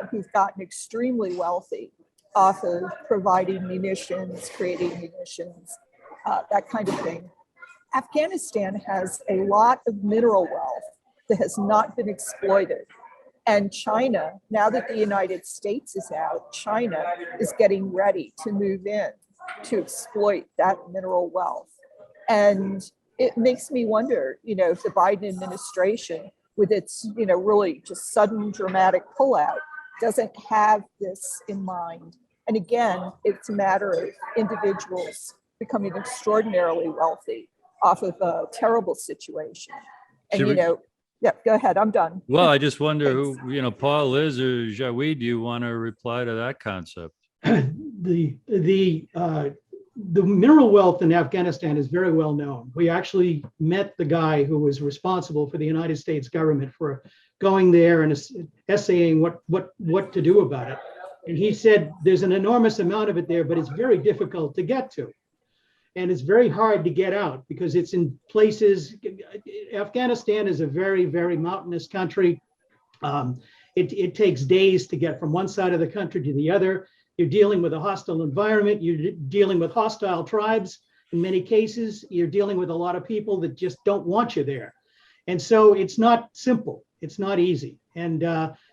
[SPEAKER 7] who've gotten extremely wealthy off of providing munitions, creating munitions, that kind of thing. Afghanistan has a lot of mineral wealth that has not been exploited. And China, now that the United States is out, China is getting ready to move in to exploit that mineral wealth. And it makes me wonder, if the Biden administration, with its, really just sudden dramatic pullout, doesn't have this in mind. And again, it's a matter of individuals becoming extraordinarily wealthy off of a terrible situation. And, yeah, go ahead, I'm done.
[SPEAKER 1] Well, I just wonder who, Paul, Liz, or Jaweed, do you want to reply to that concept?
[SPEAKER 5] The mineral wealth in Afghanistan is very well known. We actually met the guy who was responsible for the United States government for going there and essaying what to do about it. And he said there's an enormous amount of it there, but it's very difficult to get to. And it's very hard to get out because it's in places. Afghanistan is a very, very mountainous country. It takes days to get from one side of the country to the other. You're dealing with a hostile environment. You're dealing with hostile tribes. In many cases, you're dealing with a lot of people that just don't want you there. And so it's not simple. It's not easy. And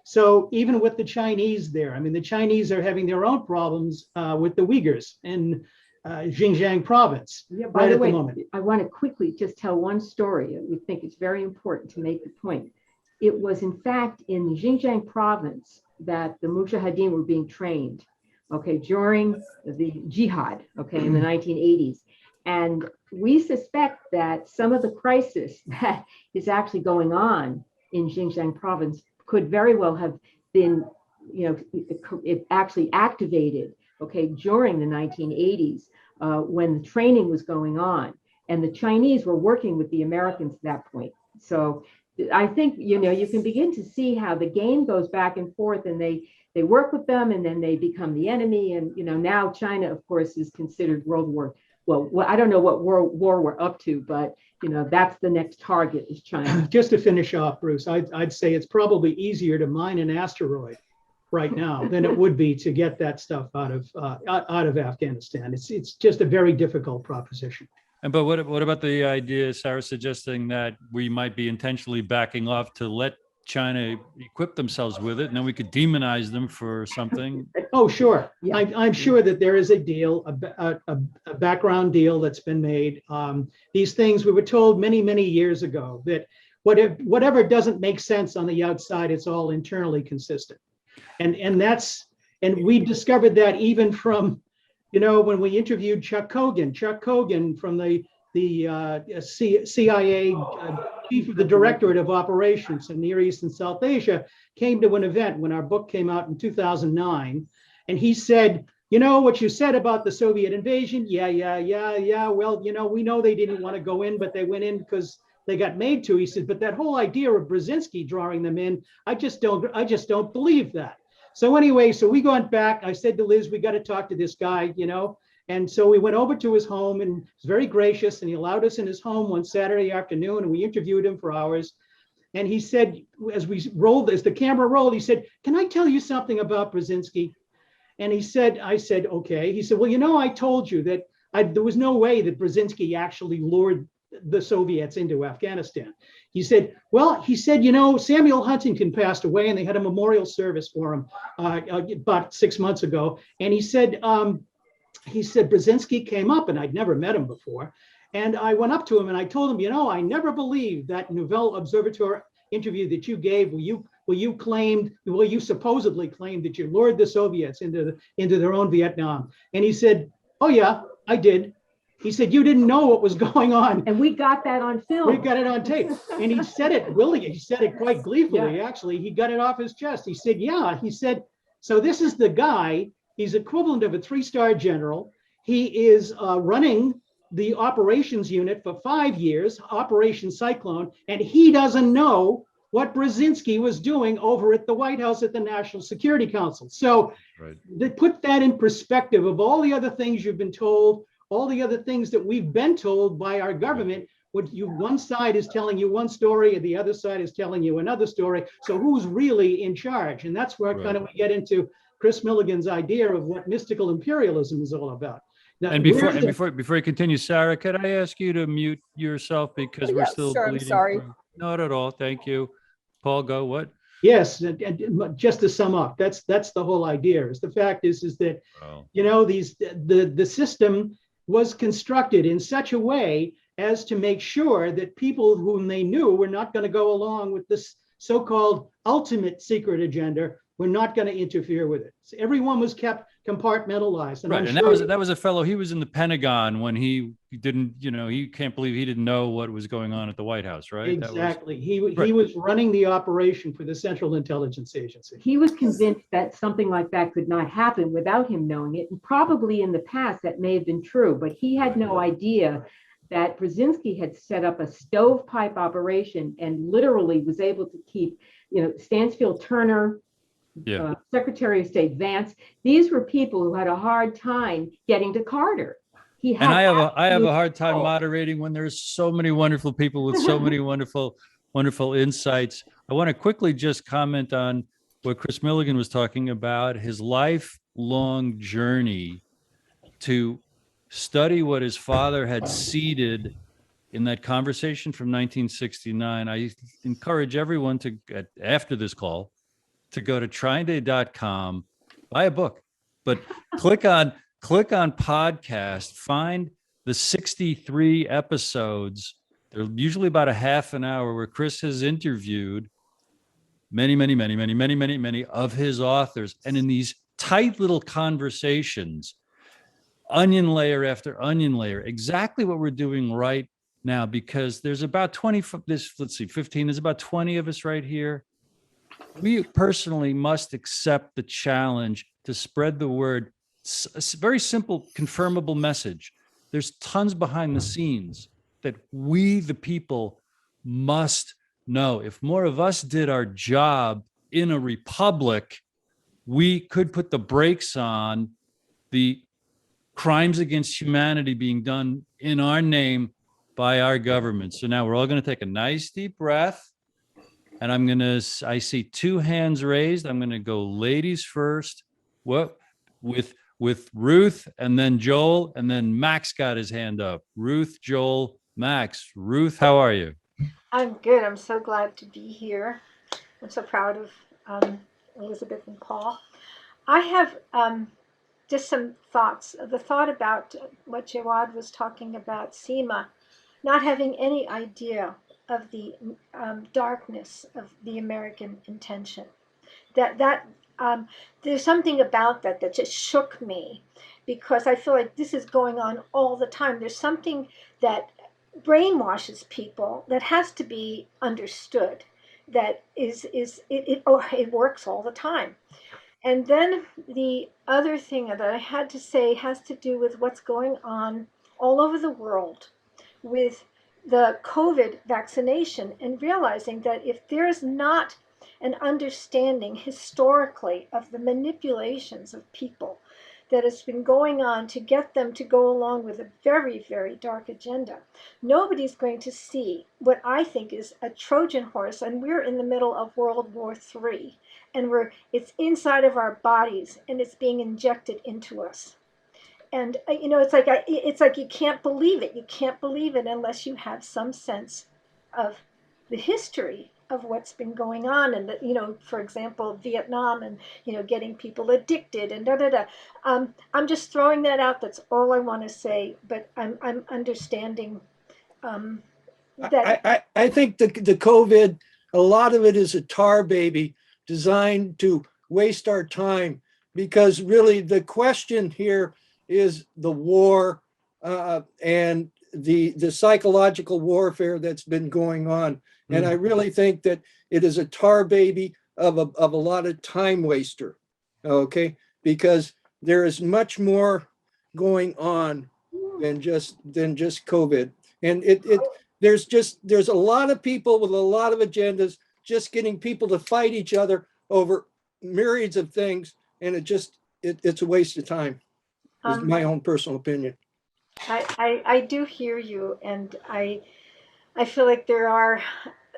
[SPEAKER 5] so even with the Chinese there, I mean, the Chinese are having their own problems with the Uyghurs in Xinjiang province.
[SPEAKER 3] Yeah, by the way, I want to quickly just tell one story. We think it's very important to make the point. It was, in fact, in the Xinjiang province that the Mujahideen were being trained, during the jihad, in the 1980s. And we suspect that some of the crisis that is actually going on in Xinjiang province could very well have been, it actually activated, during the 1980s when the training was going on. And the Chinese were working with the Americans at that point. So I think, you can begin to see how the game goes back and forth, and they work with them and then they become the enemy. And, now China, of course, is considered World War. Well, I don't know what war we're up to, but, that's the next target is China.
[SPEAKER 5] Just to finish off, Bruce, I'd say it's probably easier to mine an asteroid right now than it would be to get that stuff out of Afghanistan. It's just a very difficult proposition.
[SPEAKER 1] But what about the idea, Sarah, suggesting that we might be intentionally backing off to let China equip themselves with it, and then we could demonize them for something?
[SPEAKER 5] Oh, sure.
[SPEAKER 3] Yeah.
[SPEAKER 5] I'm sure that there is a deal, a background deal that's been made. These things we were told many, many years ago that whatever doesn't make sense on the outside, it's all internally consistent. And we discovered that even from, when we interviewed Chuck Kogan from the CIA chief of the Directorate of Operations in Near East and South Asia, came to an event when our book came out in 2009. And he said, what you said about the Soviet invasion? Yeah. Well, we know they didn't want to go in, but they went in because they got made to. He said, but that whole idea of Brzezinski drawing them in, I just don't believe that. So anyway, so we went back. I said to Liz, we got to talk to this guy, And so we went over to his home, and he was very gracious, and he allowed us in his home one Saturday afternoon, and we interviewed him for hours. And he said, as the camera rolled, he said, "Can I tell you something about Brzezinski?" And I said, okay. He said, well, I told you that there was no way that Brzezinski actually lured the Soviets into Afghanistan. He said, Samuel Huntington passed away, and they had a memorial service for him about 6 months ago. And he said, Brzezinski came up, and I'd never met him before. And I went up to him and I told him, I never believed that Nouvelle Observateur interview that you gave where you supposedly claimed that you lured the Soviets into their own Vietnam. And he said, oh yeah, I did. He said, you didn't know what was going on.
[SPEAKER 3] And we got that on film.
[SPEAKER 5] We got it on tape. And he said it willingly. He said it quite gleefully, actually. He got it off his chest. He said, yeah. He said, so this is the guy. He's equivalent of a 3-star general. He is running the operations unit for 5 years, Operation Cyclone, and he doesn't know what Brzezinski was doing over at the White House at the National Security Council. So
[SPEAKER 1] Right.
[SPEAKER 5] they put that in perspective of all the other things you've been told, all the other things that we've been told by our government. One side is telling you one story and the other side is telling you another story. So who's really in charge? And that's where kind of we get into Kris Millegan's idea of what mystical imperialism is all about. Now,
[SPEAKER 1] And before you continue, Sarah, could I ask you to mute yourself because we're
[SPEAKER 7] Yeah,
[SPEAKER 1] still
[SPEAKER 7] sure, I'm
[SPEAKER 1] bleeding
[SPEAKER 7] sorry.
[SPEAKER 1] through? Not at all. Thank you. Paul, go. What?
[SPEAKER 5] yes, and just to sum up, that's the whole idea. Is the fact is that
[SPEAKER 1] Oh.
[SPEAKER 5] the system was constructed in such a way as to make sure that people whom they knew were not going to go along with this so-called ultimate secret agenda were not going to interfere with it. So everyone was kept compartmentalized. And
[SPEAKER 1] Right,
[SPEAKER 5] I'm
[SPEAKER 1] and
[SPEAKER 5] sure
[SPEAKER 1] that was a fellow. He was in the Pentagon when he didn't, he can't believe he didn't know what was going on at the White House, right?
[SPEAKER 5] exactly. He
[SPEAKER 1] right.
[SPEAKER 5] was running the operation for the Central Intelligence Agency.
[SPEAKER 3] He was convinced that something like that could not happen without him knowing it. And probably in the past that may have been true, but he had no idea that Brzezinski had set up a stovepipe operation and literally was able to keep, Stansfield Turner, Secretary of State Vance. These were people who had a hard time getting to Carter.
[SPEAKER 1] And I have a hard time moderating when there's so many wonderful people with so many wonderful insights. I want to quickly just comment on what Kris Millegan was talking about, his lifelong journey to study what his father had seeded in that conversation from 1969. I encourage everyone to, after this call, to go to TrineDay.com, buy a book, but click on podcast, find the 63 episodes. They're usually about a half an hour where Kris has interviewed many of his authors. And in these tight little conversations, onion layer after onion layer, exactly what we're doing right now, because there's about 20, let's see, 15, there's about 20 of us right here. We personally must accept the challenge to spread the word. It's a very simple, confirmable message. There's tons behind the scenes that we, the people, must know. If more of us did our job in a republic, we could put the brakes on the crimes against humanity being done in our name by our government. So now we're all going to take a nice deep breath. And I see two hands raised. I'm going to go ladies first. What with Ruth and then Joel, and then Max got his hand up. Ruth, Joel, Max. Ruth, how are you?
[SPEAKER 8] I'm good. I'm so glad to be here. I'm so proud of Elizabeth and Paul. I have just some thoughts. The thought about what Jawad was talking about, Seema, not having any idea of the darkness of the American intention. There's something about that just shook me, because I feel like this is going on all the time. There's something that brainwashes people that has to be understood, that it works all the time. And then the other thing that I had to say has to do with what's going on all over the world with the COVID vaccination, and realizing that if there's not an understanding historically of the manipulations of people that has been going on to get them to go along with a very, very dark agenda, nobody's going to see what I think is a Trojan horse. And we're in the middle of World War III, and it's inside of our bodies and it's being injected into us. And it's like you can't believe it. You can't believe it unless you have some sense of the history of what's been going on, and for example, Vietnam, and getting people addicted and I'm just throwing that out. That's all I want to say. But I'm understanding that
[SPEAKER 2] I think the COVID, a lot of it is a tar baby designed to waste our time, because really the question here is the war and the psychological warfare that's been going on. And I really think that it is a tar baby of a lot of time waster, okay? Because there is much more going on than just COVID. And there's a lot of people with a lot of agendas just getting people to fight each other over myriads of things. And it's a waste of time, is my own personal opinion.
[SPEAKER 8] I do hear you, and I feel like there are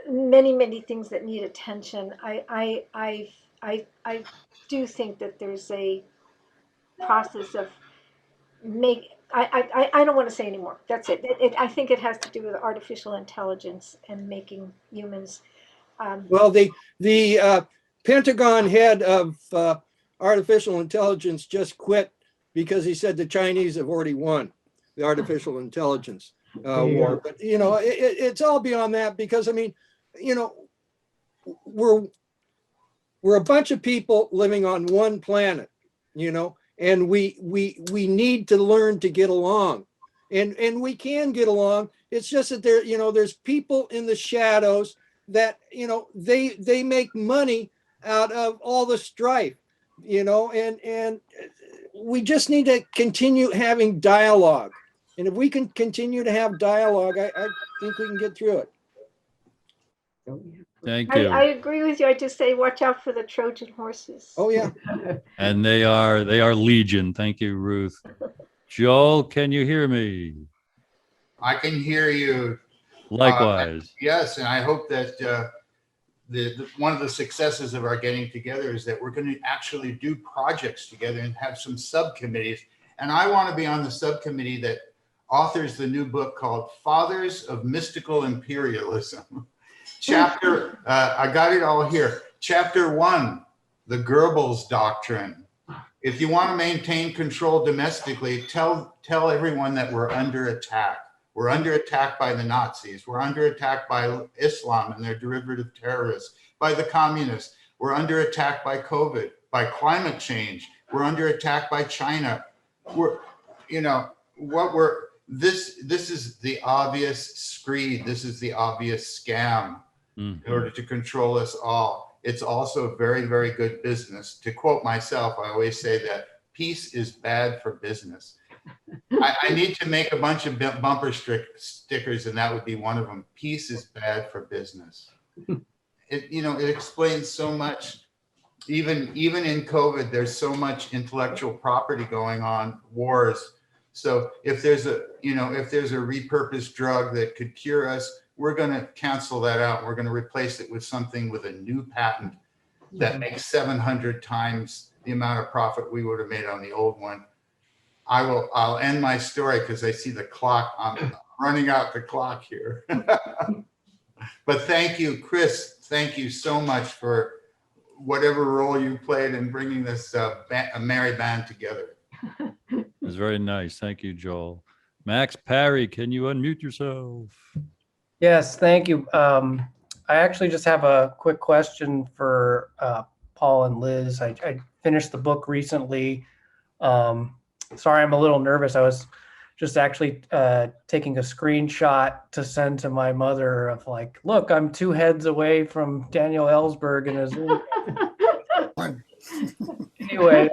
[SPEAKER 8] many things that need attention. I do think that there's a process of I don't want to say anymore. That's it. I think it has to do with artificial intelligence and making humans.
[SPEAKER 2] Well, the Pentagon head of artificial intelligence just quit because he said the Chinese have already won the artificial intelligence war. But it's all beyond that, because I mean, we're a bunch of people living on one planet, and we need to learn to get along, and we can get along. It's just that there's people in the shadows that they make money out of all the strife, and we just need to continue having dialogue. And if we can continue to have dialogue, I think we can get through it.
[SPEAKER 1] Thank you.
[SPEAKER 8] I agree with you. I just say, watch out for the Trojan horses.
[SPEAKER 2] Oh yeah.
[SPEAKER 1] And they are legion. Thank you, Ruth. Joel, can you hear me?
[SPEAKER 9] I can hear you.
[SPEAKER 1] Likewise.
[SPEAKER 9] Yes, and I hope that one of the successes of our getting together is that we're going to actually do projects together and have some subcommittees. And I want to be on the subcommittee that authors the new book called Fathers of Mystical Imperialism. Chapter, I got it all here. Chapter 1, the Goebbels Doctrine. If you want to maintain control domestically, tell everyone that we're under attack. We're under attack by the Nazis. We're under attack by Islam and their derivative terrorists, by the communists. We're under attack by COVID, by climate change. We're under attack by China. This is the obvious screed. This is the obvious scam in order to control us all. It's also very, very good business. To quote myself, I always say that peace is bad for business. I need to make a bunch of bumper stickers, and that would be one of them. Peace is bad for business. It explains so much. Even in COVID, there's so much intellectual property going on, wars. So if there's a repurposed drug that could cure us, we're going to cancel that out. We're going to replace it with something with a new patent that makes 700 times the amount of profit we would have made on the old one. I'll end my story because I see the clock. I'm running out the clock here. But thank you, Kris. Thank you so much for whatever role you played in bringing this a merry band together.
[SPEAKER 1] It was very nice. Thank you, Joel. Max Parry, can you unmute yourself?
[SPEAKER 10] Yes, thank you. I actually just have a quick question for Paul and Liz. I finished the book recently. Sorry, I'm a little nervous. I was just actually taking a screenshot to send to my mother of like, look, I'm 2 heads away from Daniel Ellsberg and his. Anyway,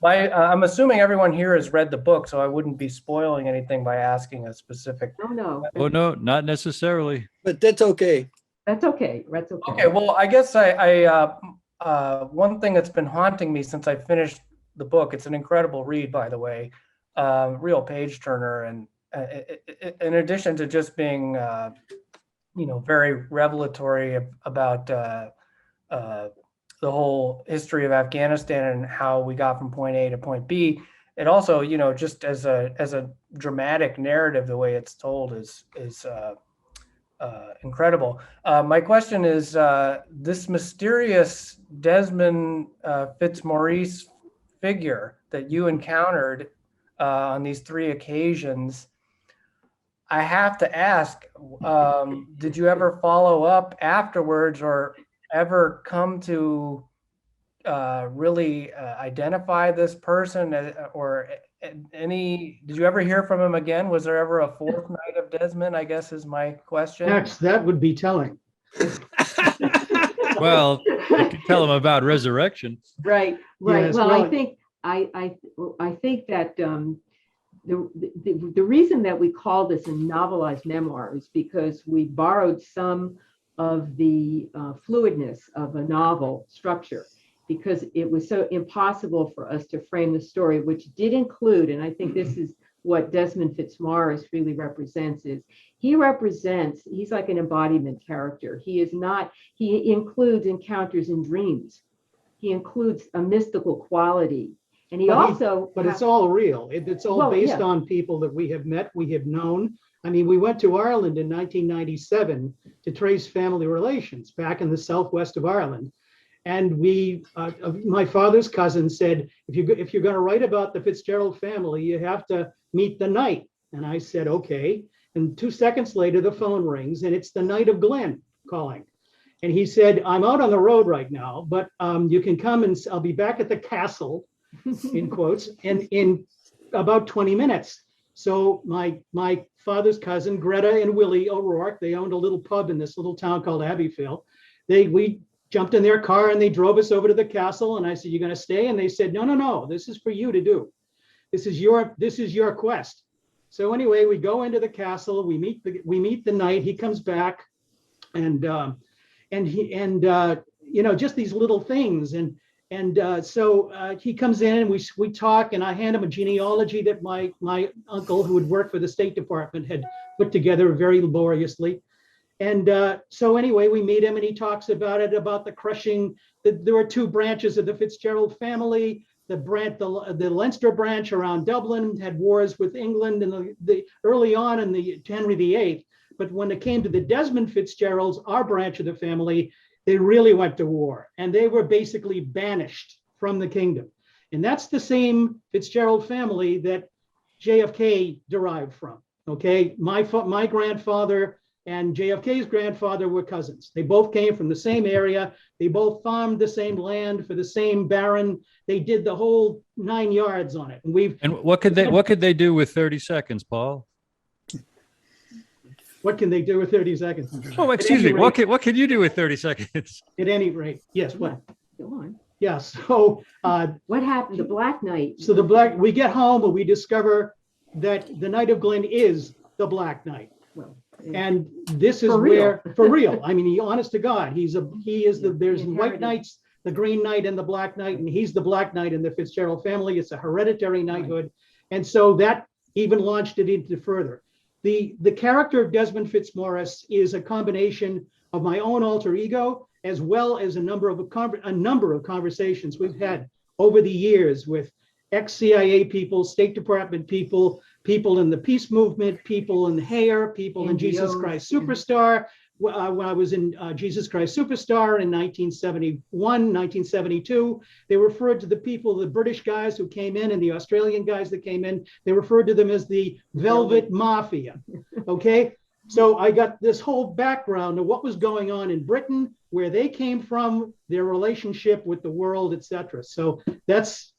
[SPEAKER 10] I'm assuming everyone here has read the book, so I wouldn't be spoiling anything by asking a specific.
[SPEAKER 3] Oh, no.
[SPEAKER 1] Oh, no, not necessarily.
[SPEAKER 2] But that's okay.
[SPEAKER 3] That's okay. That's okay.
[SPEAKER 10] Okay, well, I guess one thing that's been haunting me since I finished the book, it's an incredible read, by the way, real page turner. And in addition to just being, very revelatory about the whole history of Afghanistan and how we got from point A to point B, it also, just as a dramatic narrative, the way it's told is incredible. My question is, this mysterious Desmond Fitzmaurice figure that you encountered on these 3 occasions, I have to ask, did you ever follow up afterwards or ever come to really identify this person, or did you ever hear from him again? Was there ever a 4th night of Desmond, I guess is my question.
[SPEAKER 5] That would be telling.
[SPEAKER 1] Well, you can tell them about resurrection.
[SPEAKER 3] Right.
[SPEAKER 5] Yes,
[SPEAKER 3] Well,
[SPEAKER 5] well,
[SPEAKER 3] I think I think that the reason that we call this a novelized memoir is because we borrowed some of the fluidness of a novel structure, because it was so impossible for us to frame the story, which did include, and I think this is what Desmond Fitzmaurice really represents, is he's like an embodiment character. He includes encounters in dreams. He includes a mystical quality. And
[SPEAKER 5] but it's all real. It's all based on people that we have met, we have known. I mean, we went to Ireland in 1997 to trace family relations back in the southwest of Ireland. And my father's cousin said, if you're going to write about the Fitzgerald family, you have to meet the knight. And I said, okay. And 2 seconds later, the phone rings, and it's the Knight of Glen calling. And he said, I'm out on the road right now, but you can come and I'll be back at the castle, in quotes, in about 20 minutes. So my father's cousin, Greta and Willie O'Rourke, they owned a little pub in this little town called Abbeyfield. We jumped in their car and they drove us over to the castle. And I said, "You're going to stay?" And they said, no, this is for you to do. This is your quest. So anyway, we go into the castle. We meet the knight. He comes back, and just these little things. So he comes in and we talk, and I hand him a genealogy that my uncle, who had worked for the State Department, had put together very laboriously. And so anyway, we meet him and he talks about the crushing. There were 2 branches of the Fitzgerald family. The Leinster branch around Dublin had wars with England and the early on in the Henry VIII. But when it came to the Desmond Fitzgeralds, our branch of the family, they really went to war, and they were basically banished from the kingdom. And that's the same Fitzgerald family that JFK derived from. Okay, my grandfather and JFK's grandfather were cousins. They both came from the same area. They both farmed the same land for the same baron. They did the whole 9 yards on it.
[SPEAKER 1] And what could they do with 30 seconds, Paul?
[SPEAKER 5] What can they do with 30 seconds?
[SPEAKER 1] Oh, excuse me. What can you do with 30 seconds?
[SPEAKER 5] At any rate, yes. What?
[SPEAKER 3] Go on.
[SPEAKER 5] Yeah. So
[SPEAKER 3] what happened? The Black Knight.
[SPEAKER 5] So we get home and we discover that the Knight of Glen is the Black Knight.
[SPEAKER 3] Well,
[SPEAKER 5] and this is for real. I mean, honest to God, there's white knights, the Green Knight and the Black Knight, and he's the Black Knight in the Fitzgerald family. It's a hereditary knighthood. Right. And so that even launched it into further. The character of Desmond Fitzmaurice is a combination of my own alter ego, as well as a number of conversations we've had over the years with ex-CIA people, State Department people, people in the peace movement, people in HAIR, people in Jesus Christ Superstar. When I was in Jesus Christ Superstar in 1971, 1972, they referred to the people, the British guys who came in and the Australian guys that came in, they referred to them as the Velvet Mafia, okay? So I got this whole background of what was going on in Britain, where they came from, their relationship with the world, etc. So that's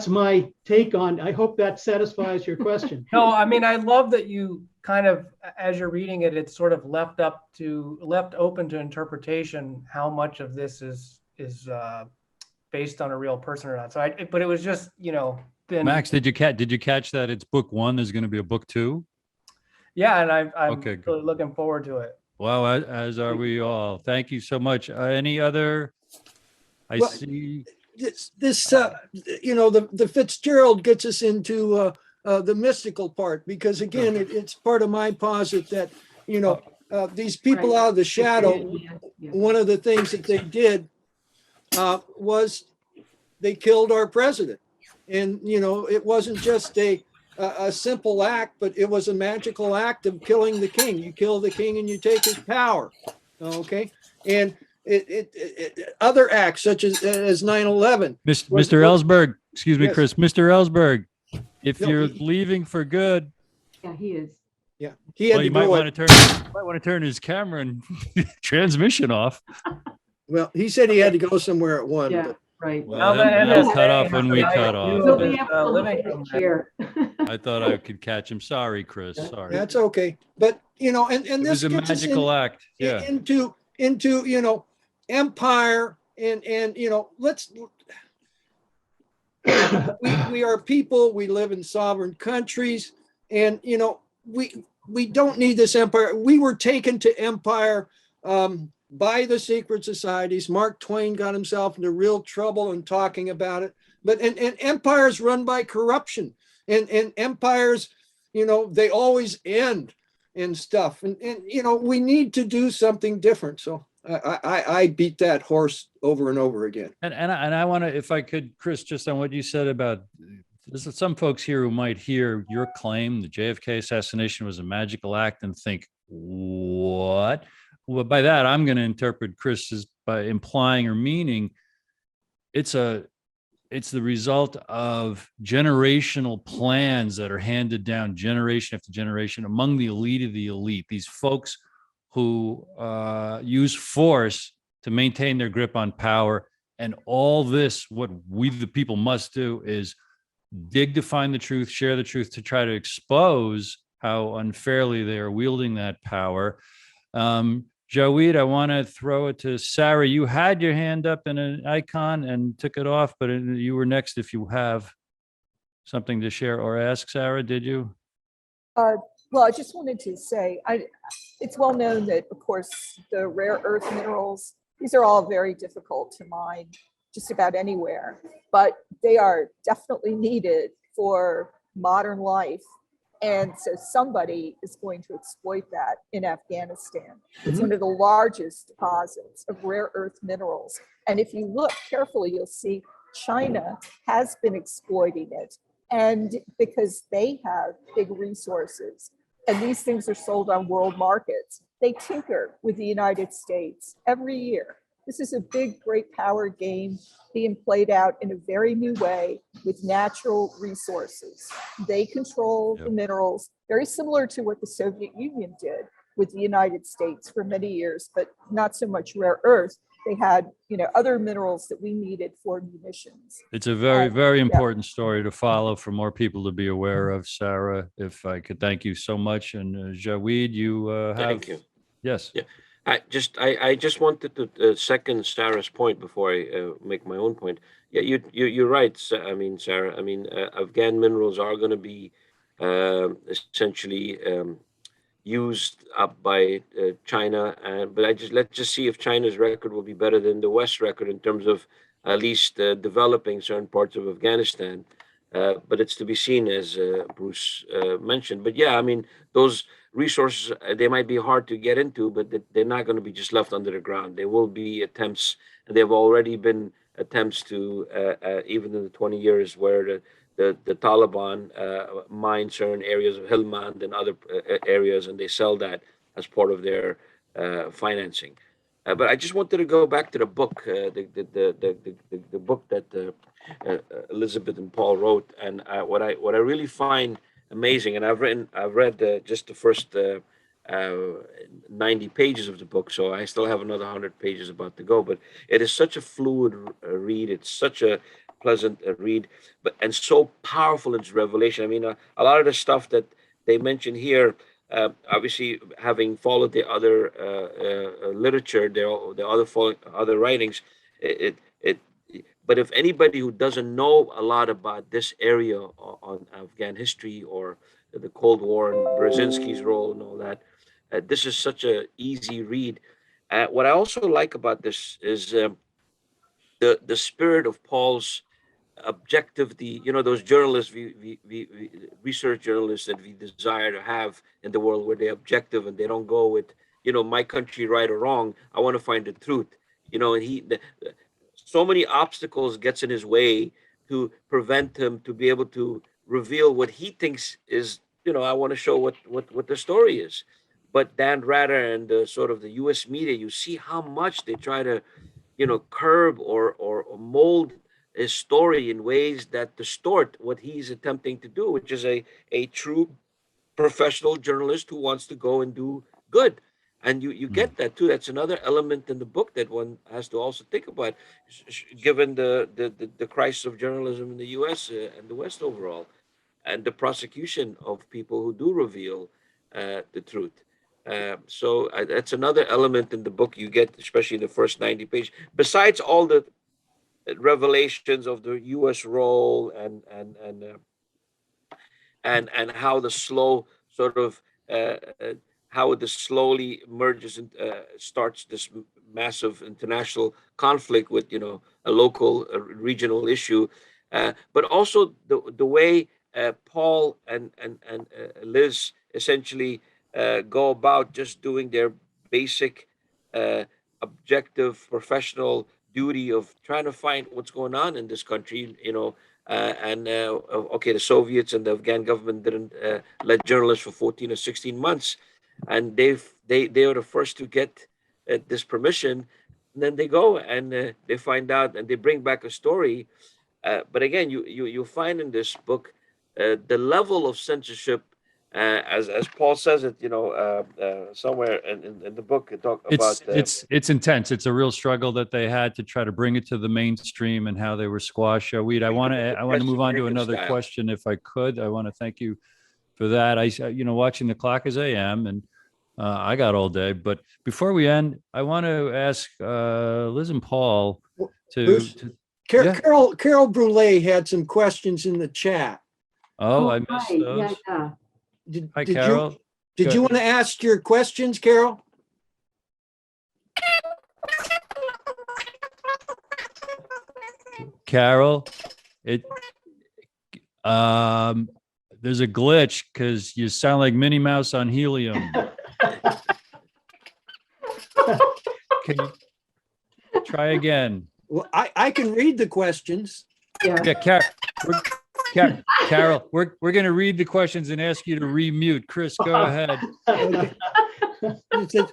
[SPEAKER 5] my take on. I hope that satisfies your question.
[SPEAKER 10] No, I mean, I love that you kind of, as you're reading it, it's sort of left open to interpretation how much of this is based on a real person or not. So but it was just, then
[SPEAKER 1] Max, did you catch that it's book 1? There's going to be a book 2?
[SPEAKER 10] Yeah, and I'm really looking forward to it.
[SPEAKER 1] Well, as are we all. Thank you so much. Any other? See.
[SPEAKER 2] The Fitzgerald gets us into the mystical part, because again, it's part of my posit that, these people out of the shadow, one of the things that they did was they killed our president. And, it wasn't just a simple act, but it was a magical act of killing the king. You kill the king and you take his power. Okay. And other acts such as 9/11.
[SPEAKER 1] Mr. Ellsberg, excuse me,
[SPEAKER 2] Yes.
[SPEAKER 1] Kris. Mr. Ellsberg, if you're leaving for good,
[SPEAKER 3] Yeah, he is.
[SPEAKER 2] Yeah, he had
[SPEAKER 1] well,
[SPEAKER 2] to
[SPEAKER 1] you might
[SPEAKER 2] go.
[SPEAKER 1] want to turn his camera and transmission off.
[SPEAKER 2] Well, he said he had to go somewhere at 1.
[SPEAKER 3] Yeah,
[SPEAKER 2] But
[SPEAKER 3] right.
[SPEAKER 1] Well, that'll cut off when we cut
[SPEAKER 3] He'll
[SPEAKER 1] off.
[SPEAKER 3] be able to sit in his chair.
[SPEAKER 1] I thought I could catch him. Sorry, Kris. Sorry.
[SPEAKER 2] that's okay. But and
[SPEAKER 1] It
[SPEAKER 2] this
[SPEAKER 1] was a
[SPEAKER 2] gets us
[SPEAKER 1] magical act. Yeah.
[SPEAKER 2] into empire and let's we are people, we live in sovereign countries, and we don't need this empire. We were taken to empire by the secret societies. Mark Twain got himself into real trouble in talking about it. But and empires run by corruption, and empires, they always end and stuff. And we need to do something different. So I beat that horse over and over again.
[SPEAKER 1] And I want to, if I could, Kris, just on what you said about, there's some folks here who might hear your claim the JFK assassination was a magical act and think, what? Well, by that, I'm going to interpret Kris as by implying or meaning it's the result of generational plans that are handed down generation after generation among the elite of the elite. These folks who use force to maintain their grip on power. And all this, what we the people must do is dig to find the truth, share the truth, to try to expose how unfairly they are wielding that power. Joeed, I want to throw it to Sarah. You had your hand up in an icon and took it off, but you were next if you have something to share or ask. Sarah, did you?
[SPEAKER 7] Well, I just wanted to say, it's well known that, of course, the rare earth minerals, these are all very difficult to mine just about anywhere, but they are definitely needed for modern life. And so somebody is going to exploit that in Afghanistan. It's one of the largest deposits of rare earth minerals. And if you look carefully, you'll see China has been exploiting it. And because they have big resources and these things are sold on world markets, they tinker with the United States every year. This is a big, great power game being played out in a very new way with natural resources. They control the minerals, very similar to what the Soviet Union did with the United States for many years, but not so much rare earth. They had, other minerals that we needed for munitions.
[SPEAKER 1] It's a very, very important story to follow for more people to be aware of. Sarah, if I could thank you so much. And Joeed, you have.
[SPEAKER 4] Thank you.
[SPEAKER 1] Yes.
[SPEAKER 4] Yeah. I just wanted to second Sarah's point before I make my own point. Yeah, you're right. Sarah. Afghan minerals are going to be essentially used up by China, but let's just see if China's record will be better than the West's record in terms of at least developing certain parts of Afghanistan. But it's to be seen, as Bruce mentioned. But yeah, those resources, they might be hard to get into, but they're not going to be just left under the ground. There will be attempts, and there have already been attempts to, even in the 20 years where the Taliban mine certain areas of Helmand and other areas, and they sell that as part of their financing. But I just wanted to go back to the book, the book that Elizabeth and Paul wrote, and what I really find amazing, and I've read just the first 90 pages of the book, so I still have another 100 pages about to go. But it is such a fluid read. It's such a pleasant read, and so powerful in its revelation. A lot of the stuff that they mention here. Obviously, having followed the other literature, the other writings, but if anybody who doesn't know a lot about this area on Afghan history or the Cold War and Brzezinski's role and all that, this is such an easy read. What I also like about this is the spirit of Paul's objectivity. Those journalists, we research journalists that we desire to have in the world, where they're objective and they don't go with my country right or wrong. I want to find the truth. And so many obstacles gets in his way to prevent him to be able to reveal what he thinks is, I want to show what the story is. But Dan Rather and the sort of the U.S. media, you see how much they try to curb or mold his story in ways that distort what he's attempting to do, which is a true professional journalist who wants to go and do good. And you get that too. That's another element in the book that one has to also think about, given the crisis of journalism in the U.S. And the West overall, and the prosecution of people who do reveal the truth. So that's another element in the book you get, especially in the first 90 pages. Besides all the revelations of the U.S. role and how the slow sort of how it slowly merges and starts this massive international conflict with a local regional issue, but also the way Paul and Liz essentially go about just doing their basic objective professional duty of trying to find what's going on in this country, okay, the Soviets and the Afghan government didn't let journalists for 14 or 16 months, and they are the first to get this permission. And then they go and they find out and they bring back a story. But again, you find in this book the level of censorship, as Paul says it, somewhere in the book, it talk about
[SPEAKER 1] it's intense. It's a real struggle that they had to try to bring it to the mainstream and how they were squashed. Weed, I want to move on to another question if I could. I want to thank you for that. Watching the clock as I am, and I got all day. But before we end, I want to ask Liz and Paul
[SPEAKER 2] Carol Brule had some questions in the chat.
[SPEAKER 1] Oh, I missed
[SPEAKER 3] right.
[SPEAKER 1] those.
[SPEAKER 3] Yeah.
[SPEAKER 1] Hi, Carol.
[SPEAKER 2] Did you want to ask your questions, Carol?
[SPEAKER 1] Carol, there's a glitch because you sound like Minnie Mouse on helium. Can you try again?
[SPEAKER 2] Well, I can read the questions.
[SPEAKER 3] Yeah.
[SPEAKER 1] Carol, we're going to read the questions and ask you to remute. Kris, go ahead.
[SPEAKER 2] Okay. It says,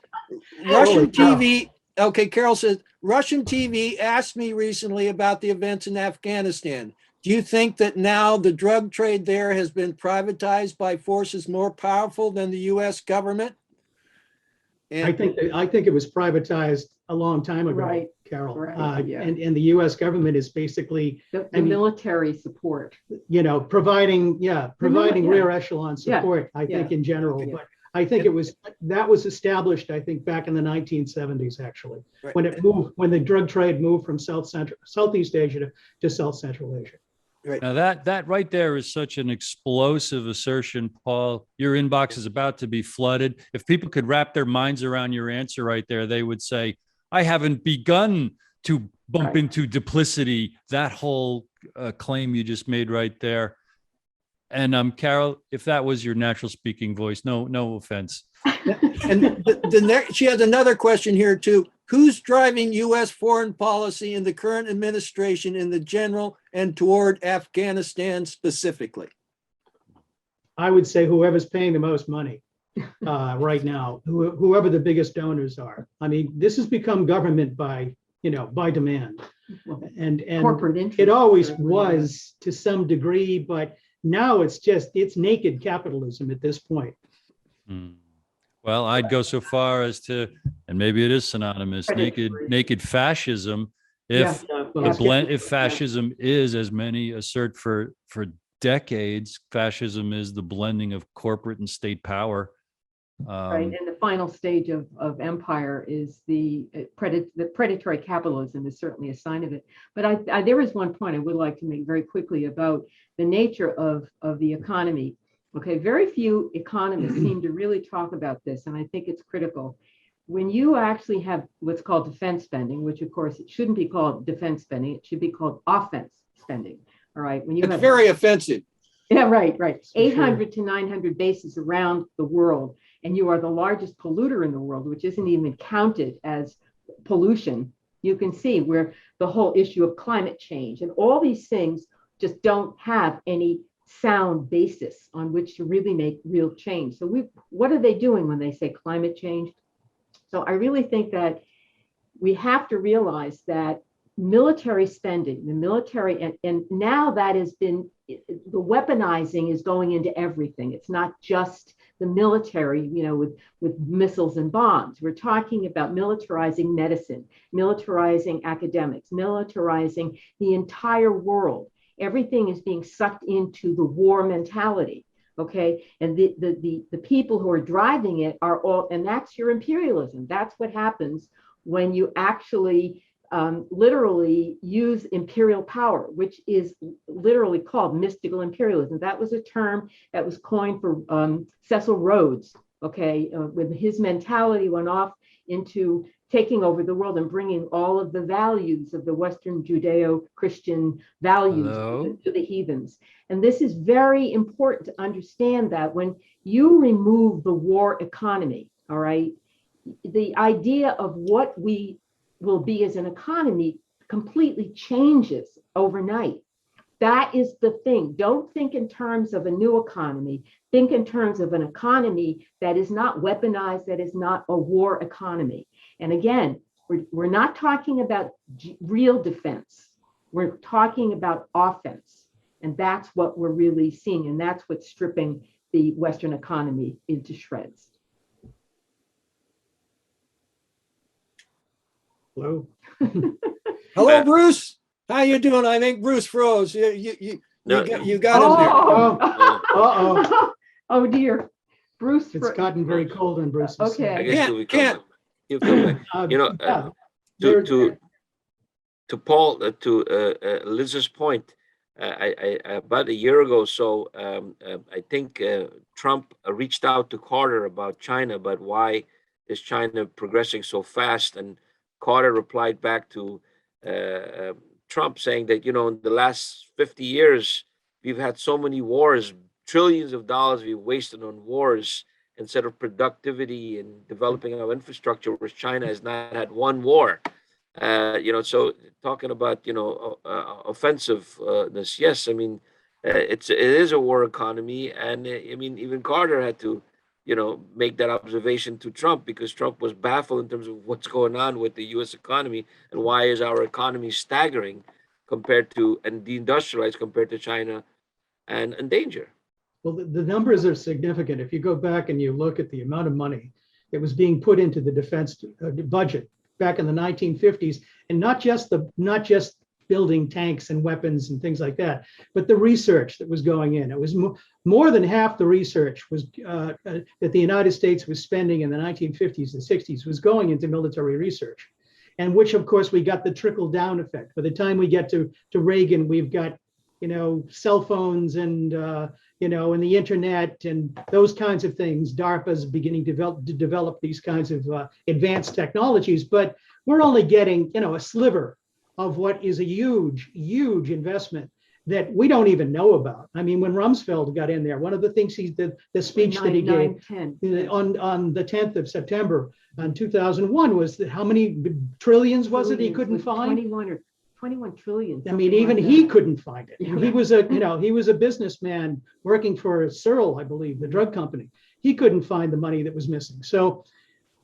[SPEAKER 2] Russian TV. Okay, Carol says, Russian TV asked me recently about the events in Afghanistan. Do you think that now the drug trade there has been privatized by forces more powerful than the U.S. government? And
[SPEAKER 5] I think it was privatized a long time ago,
[SPEAKER 3] Right.
[SPEAKER 5] Carol.
[SPEAKER 3] Right, yeah.
[SPEAKER 5] And the U.S. government is basically
[SPEAKER 3] The
[SPEAKER 5] I mean,
[SPEAKER 3] military support.
[SPEAKER 5] providing rear echelon support. I think
[SPEAKER 3] yeah.
[SPEAKER 5] in general,
[SPEAKER 3] Yeah.
[SPEAKER 5] but I think that was established, I think, back in the 1970s, actually,
[SPEAKER 2] Right.
[SPEAKER 5] when the drug trade moved from Southeast Asia to South Central Asia.
[SPEAKER 2] Right.
[SPEAKER 1] Now that right there is such an explosive assertion, Paul. Your inbox is about to be flooded. If people could wrap their minds around your answer right there, they would say, I haven't begun to bump into duplicity. That whole claim you just made right there. And Carol, if that was your natural speaking voice, no offense.
[SPEAKER 2] And she has another question here too. Who's driving U.S. foreign policy in the current administration in the general and toward Afghanistan specifically?
[SPEAKER 5] I would say whoever's paying the most money right now, whoever the biggest donors are. I mean, this has become government by demand, and
[SPEAKER 3] Corporate interest.
[SPEAKER 5] it always was to some degree, but now it's naked capitalism at this point.
[SPEAKER 1] Well, I'd go so far as to, and maybe it is synonymous, naked fascism. If if fascism is, as many assert for decades, fascism is the blending of corporate and state power.
[SPEAKER 3] Right, and the final stage of empire is the predatory capitalism is certainly a sign of it. But there is one point I would like to make very quickly about the nature of the economy. Okay, very few economists seem to really talk about this, and I think it's critical. When you actually have what's called defense spending, which of course it shouldn't be called defense spending, it should be called offense spending. All right, when you
[SPEAKER 2] It's very offensive.
[SPEAKER 3] Yeah, right. 800 to 900 bases around the world, and you are the largest polluter in the world, which isn't even counted as pollution. You can see where the whole issue of climate change and all these things just don't have any sound basis on which to really make real change. So what are they doing when they say climate change? So I really think that we have to realize that military spending, the military, and now that has been, the weaponizing is going into everything. It's not just the military, with missiles and bombs. We're talking about militarizing medicine, militarizing academics, militarizing the entire world. Everything is being sucked into the war mentality. Okay, and the people who are driving it are all, and that's your imperialism. That's what happens when you actually literally use imperial power, which is literally called mystical imperialism. That was a term that was coined for Cecil Rhodes, okay, when his mentality went off into taking over the world and bringing all of the values of the Western Judeo-Christian values to the heathens. And this is very important to understand that when you remove the war economy, all right, the idea of what we will be as an economy completely changes overnight. That is the thing. Don't think in terms of a new economy. Think in terms of an economy that is not weaponized, that is not a war economy. And again, we're not talking about real defense. We're talking about offense. And that's what we're really seeing. And that's what's stripping the Western economy into shreds.
[SPEAKER 5] Hello.
[SPEAKER 2] Hello, Bruce. How you doing? I think Bruce froze. You got him there.
[SPEAKER 5] Uh-oh.
[SPEAKER 3] Oh dear. Bruce.
[SPEAKER 5] It's gotten very cold on Bruce's
[SPEAKER 3] Okay.
[SPEAKER 4] I guess he'll come back. He'll come back. To Paul, to Liz's point, I about a year ago or so, I think Trump reached out to Carter about China, but why is China progressing so fast? And Carter replied back to Trump saying that, in the last 50 years, we've had so many wars, trillions of dollars we've wasted on wars instead of productivity and developing our infrastructure, whereas China has not had one war. So talking about, offensiveness, yes, I mean, it is a war economy. And even Carter had to, make that observation to Trump, because Trump was baffled in terms of what's going on with the U.S. economy and why is our economy staggering compared to and deindustrialized compared to China and in danger.
[SPEAKER 5] Well, the numbers are significant. If you go back and you look at the amount of money that was being put into the defense budget back in the 1950s, and not just building tanks and weapons and things like that, but the research that was going in. It was more than half the research was that the United States was spending in the 1950s and 60s was going into military research, and which of course we got the trickle down effect. By the time we get to Reagan, we've got, cell phones and, and the internet and those kinds of things. DARPA's beginning to develop these kinds of advanced technologies, but we're only getting, a sliver of what is a huge, huge investment that we don't even know about. I mean, when Rumsfeld got in there, one of the things the speech that he gave on the 10th of September in 2001 was that how many trillions was it he couldn't find?
[SPEAKER 3] 21 trillion.
[SPEAKER 5] I mean, even he couldn't find it. And he was a businessman working for Searle, I believe, the drug company. He couldn't find the money that was missing. So,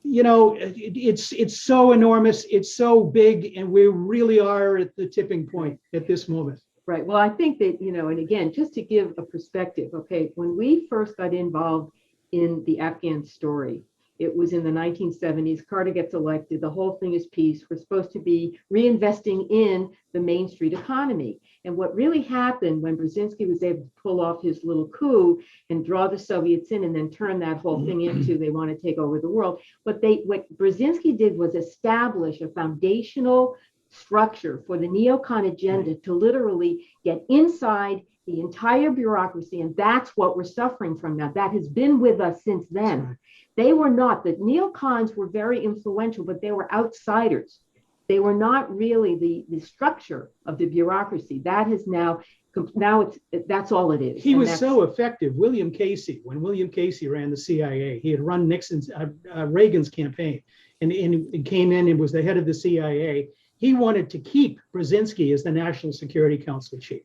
[SPEAKER 5] it's so enormous, it's so big, and we really are at the tipping point at this moment.
[SPEAKER 3] Right. Well, I think that, and again, just to give a perspective, okay, when we first got involved in the Afghan story, it was in the 1970s. Carter gets elected. The whole thing is peace. We're supposed to be reinvesting in the Main Street economy. And what really happened when Brzezinski was able to pull off his little coup and draw the Soviets in and then turn that whole thing into they want to take over the world, what Brzezinski did was establish a foundational structure for the neocon agenda to literally get inside the entire bureaucracy. And that's what we're suffering from now. That has been with us since then. They were not, the neocons were very influential, but they were outsiders. They were not really the structure of the bureaucracy. That has that's all it is.
[SPEAKER 5] He was so effective. William Casey, when William Casey ran the CIA, he had run Reagan's campaign and came in and was the head of the CIA. He wanted to keep Brzezinski as the National Security Council chief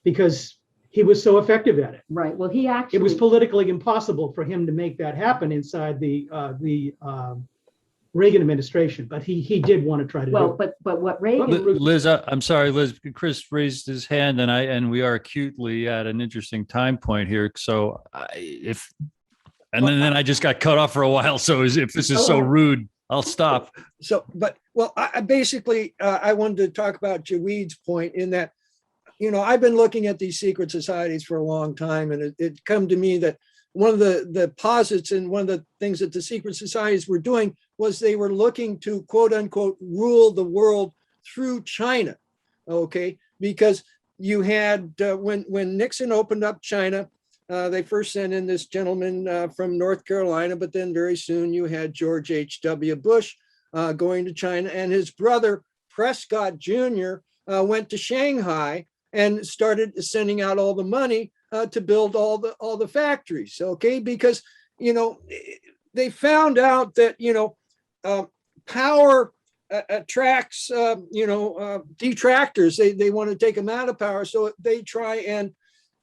[SPEAKER 5] because he was so effective at it.
[SPEAKER 3] Right. Well,
[SPEAKER 5] it was politically impossible for him to make that happen inside the Reagan administration, but he did want to try to do it.
[SPEAKER 3] But what Reagan...
[SPEAKER 1] Liz, I'm sorry, Liz, Kris raised his hand and we are acutely at an interesting time point here. So then I just got cut off for a while. So if this is so rude, I'll stop.
[SPEAKER 2] So, I basically, I wanted to talk about Jaweed's point in that, I've been looking at these secret societies for a long time, and it come to me that one of the posits and one of the things that the secret societies were doing was they were looking to quote unquote rule the world through China, okay? Because you had, when Nixon opened up China, they first sent in this gentleman from North Carolina, but then very soon you had George H.W. Bush going to China, and his brother Prescott Jr. Went to Shanghai and started sending out all the money to build all the factories, okay? Because, you know, they found out that, you know, power attracts, you know, detractors. They want to take them out of power, so they try and,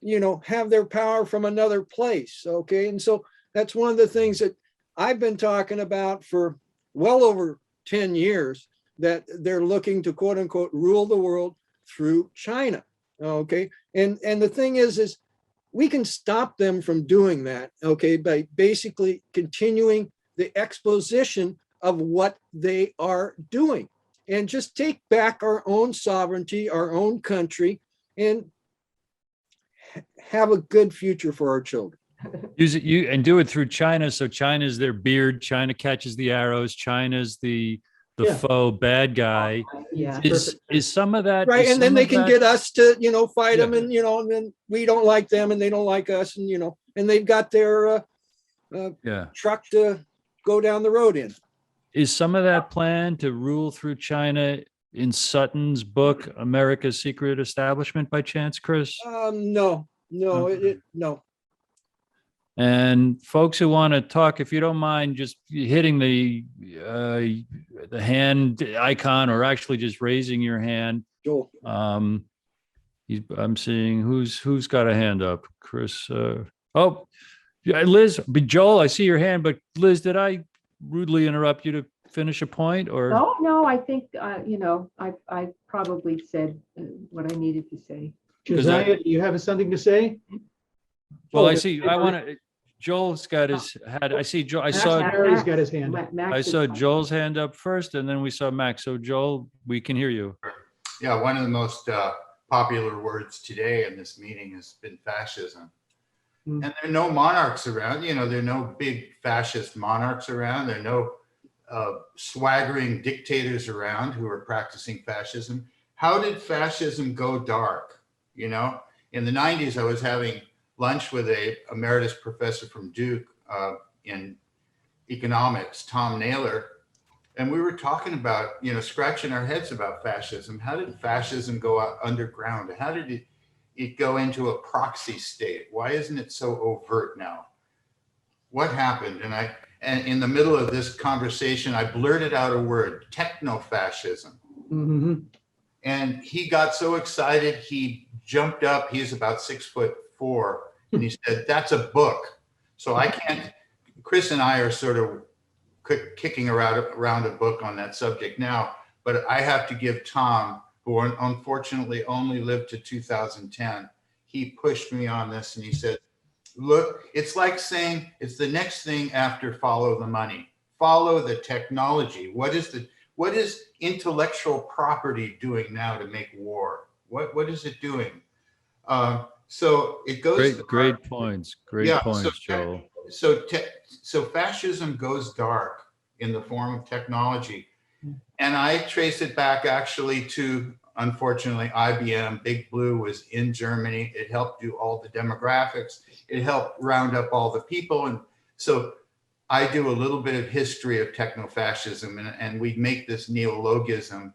[SPEAKER 2] you know, have their power from another place, okay? And so that's one of the things that I've been talking about for well over 10 years, that they're looking to quote unquote rule the world through China, okay? And the thing is we can stop them from doing that, okay, by basically continuing the exposition of what they are doing, and just take back our own sovereignty, our own country, and have a good future for our children.
[SPEAKER 1] Use it, and do it through China. So China's their beard. China catches the arrows. China's the faux bad guy.
[SPEAKER 3] Yeah.
[SPEAKER 1] Is some of that
[SPEAKER 2] right? And then they can get us to, you know, fight them,
[SPEAKER 1] Yeah.
[SPEAKER 2] and, you know, and then we don't like them and they don't like us, and, you know, and they've got their truck to go down the road in.
[SPEAKER 1] Is some of that plan to rule through China in Sutton's book, America's Secret Establishment, by chance, Kris?
[SPEAKER 2] No. No.
[SPEAKER 1] And folks who want to talk, if you don't mind just hitting the hand icon, or actually just raising your hand.
[SPEAKER 2] Joel.
[SPEAKER 1] I'm seeing who's got a hand up. Kris. Oh, Liz. Joel, I see your hand, but Liz, did I rudely interrupt you to finish a point, or?
[SPEAKER 3] No, I think, you know, I probably said what I needed to say.
[SPEAKER 5] Josiah, do you have something to say?
[SPEAKER 1] Well, I see. Joel's got his hand. I see Joel.
[SPEAKER 5] Mary's got his hand up.
[SPEAKER 1] I saw Joel's hand up first, and then we saw Max. So Joel, we can hear you.
[SPEAKER 9] Yeah, one of the most popular words today in this meeting has been fascism. And there are no monarchs around. You know, there are no big fascist monarchs around. There are no swaggering dictators around who are practicing fascism. How did fascism go dark? You know, in the 90s, I was having lunch with a emeritus professor from Duke in economics, Tom Naylor, and we were talking about, you know, scratching our heads about fascism. How did fascism go out underground? How did it go into a proxy state? Why isn't it so overt now? What happened? And in the middle of this conversation, I blurted out a word, techno-fascism.
[SPEAKER 5] Mm-hmm.
[SPEAKER 9] And he got so excited, he jumped up. He's about 6'4", and he said, "That's a book." So I can't. Kris and I are sort of kicking around a book on that subject now, but I have to give Tom, who unfortunately only lived to 2010, he pushed me on this, and he said, "Look, it's like saying it's the next thing after follow the money. Follow the technology. What is intellectual property doing now to make war? What is it doing?" So it goes.
[SPEAKER 1] Great points. Great points, Joel.
[SPEAKER 9] So fascism goes dark in the form of technology, and I trace it back actually to, unfortunately, IBM. Big Blue was in Germany. It helped do all the demographics. It helped round up all the people, and so I do a little bit of history of techno-fascism, and we make this neologism.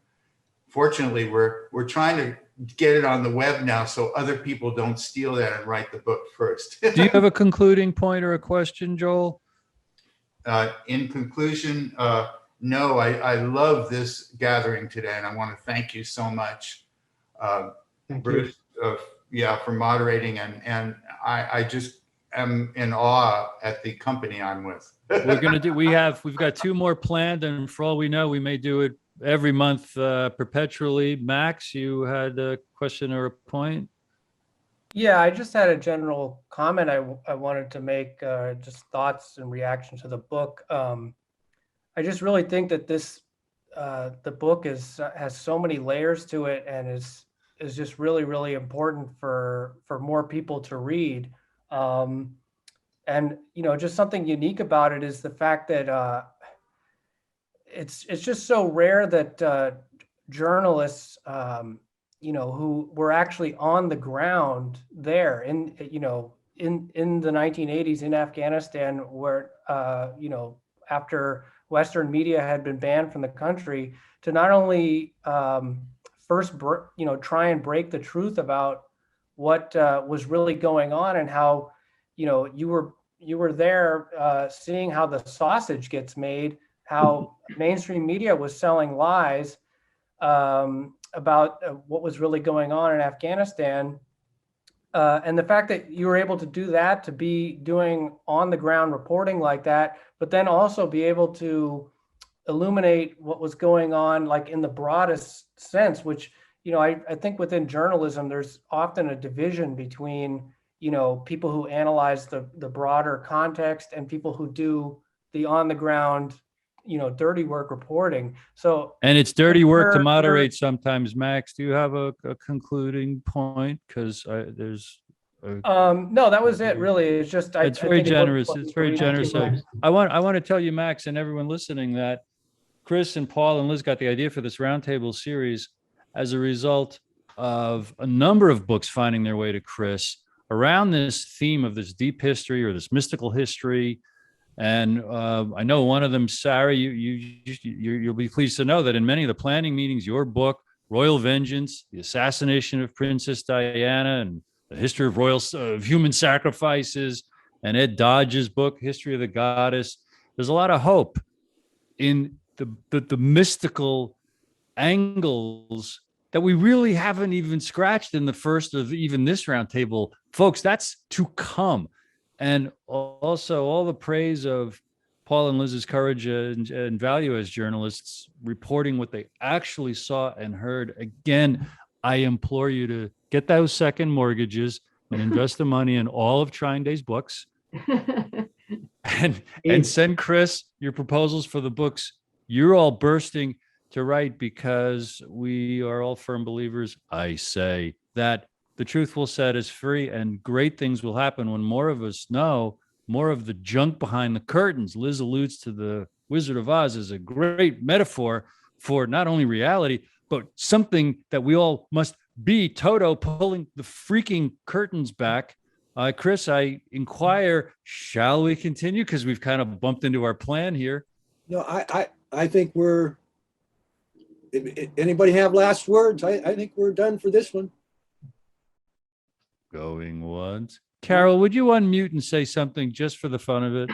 [SPEAKER 9] Fortunately, we're trying to get it on the web now so other people don't steal that and write the book first.
[SPEAKER 1] Do you have a concluding point or a question, Joel?
[SPEAKER 9] In conclusion, no, I love this gathering today, and I want to thank you so much, Bruce, for moderating, and I just am in awe at the company I'm with.
[SPEAKER 1] We've got 2 more planned, and for all we know, we may do it every month perpetually. Max, you had a question or a point?
[SPEAKER 10] Yeah, I just had a general comment I wanted to make, just thoughts and reaction to the book. I just really think that the book has so many layers to it, and is just really, really important for more people to read. And, you know, just something unique about it is the fact that it's just so rare that journalists, who were actually on the ground there in the 1980s in Afghanistan, where, after Western media had been banned from the country, to not only first, try and break the truth about what was really going on, and how, you were there seeing how the sausage gets made, how mainstream media was selling lies about what was really going on in Afghanistan. And the fact that you were able to do that, to be doing on the ground reporting like that, but then also be able to illuminate what was going on, like in the broadest sense, which, I think within journalism, there's often a division between, people who analyze the broader context and people who do the on the ground, dirty work reporting. So,
[SPEAKER 1] and it's dirty work to moderate sometimes. Max, do you have a concluding point? Because there's
[SPEAKER 10] no, that was it really. It's just
[SPEAKER 1] it's very generous. It's very generous. I want to tell you, Max, and everyone listening, that Kris and Paul and Liz got the idea for this roundtable series as a result of a number of books finding their way to Kris around this theme of this deep history or this mystical history. And I know one of them, Sarah, you'll be pleased to know that in many of the planning meetings, your book, Royal Vengeance, the assassination of Princess Diana, and the history of human sacrifices, and Ed Dodge's book, History of the Goddess, there's a lot of hope in the mystical angles that we really haven't even scratched in the first of even this roundtable. Folks, that's to come. And also all the praise of Paul and Liz's courage and value as journalists, reporting what they actually saw and heard. Again, I implore you to get those second mortgages and invest the money in all of TrineDay's books, and send Kris your proposals for the books you're all bursting to write, because we are all firm believers, I say, that the truth will set us free, and great things will happen when more of us know more of the junk behind the curtains. Liz alludes to the Wizard of Oz as a great metaphor for not only reality, but something that we all must be. Toto pulling the freaking curtains back. Kris, I inquire, shall we continue? Because we've kind of bumped into our plan here.
[SPEAKER 2] No, I think we're, anybody have last words? I think we're done for this one.
[SPEAKER 1] Going once. Carol, would you unmute and say something just for the fun of it?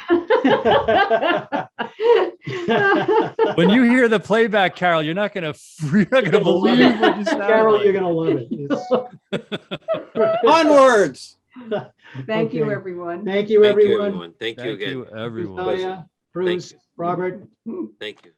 [SPEAKER 1] When you hear the playback, Carol, you're not gonna believe what you sound
[SPEAKER 5] Carol,
[SPEAKER 1] like.
[SPEAKER 5] you're gonna love it.
[SPEAKER 2] Onwards.
[SPEAKER 3] Thank you,
[SPEAKER 5] Okay.
[SPEAKER 3] everyone.
[SPEAKER 5] Thank you, everyone.
[SPEAKER 4] Thank you again.
[SPEAKER 1] Everyone.
[SPEAKER 5] Messiah, Bruce, Robert.
[SPEAKER 4] Thank you.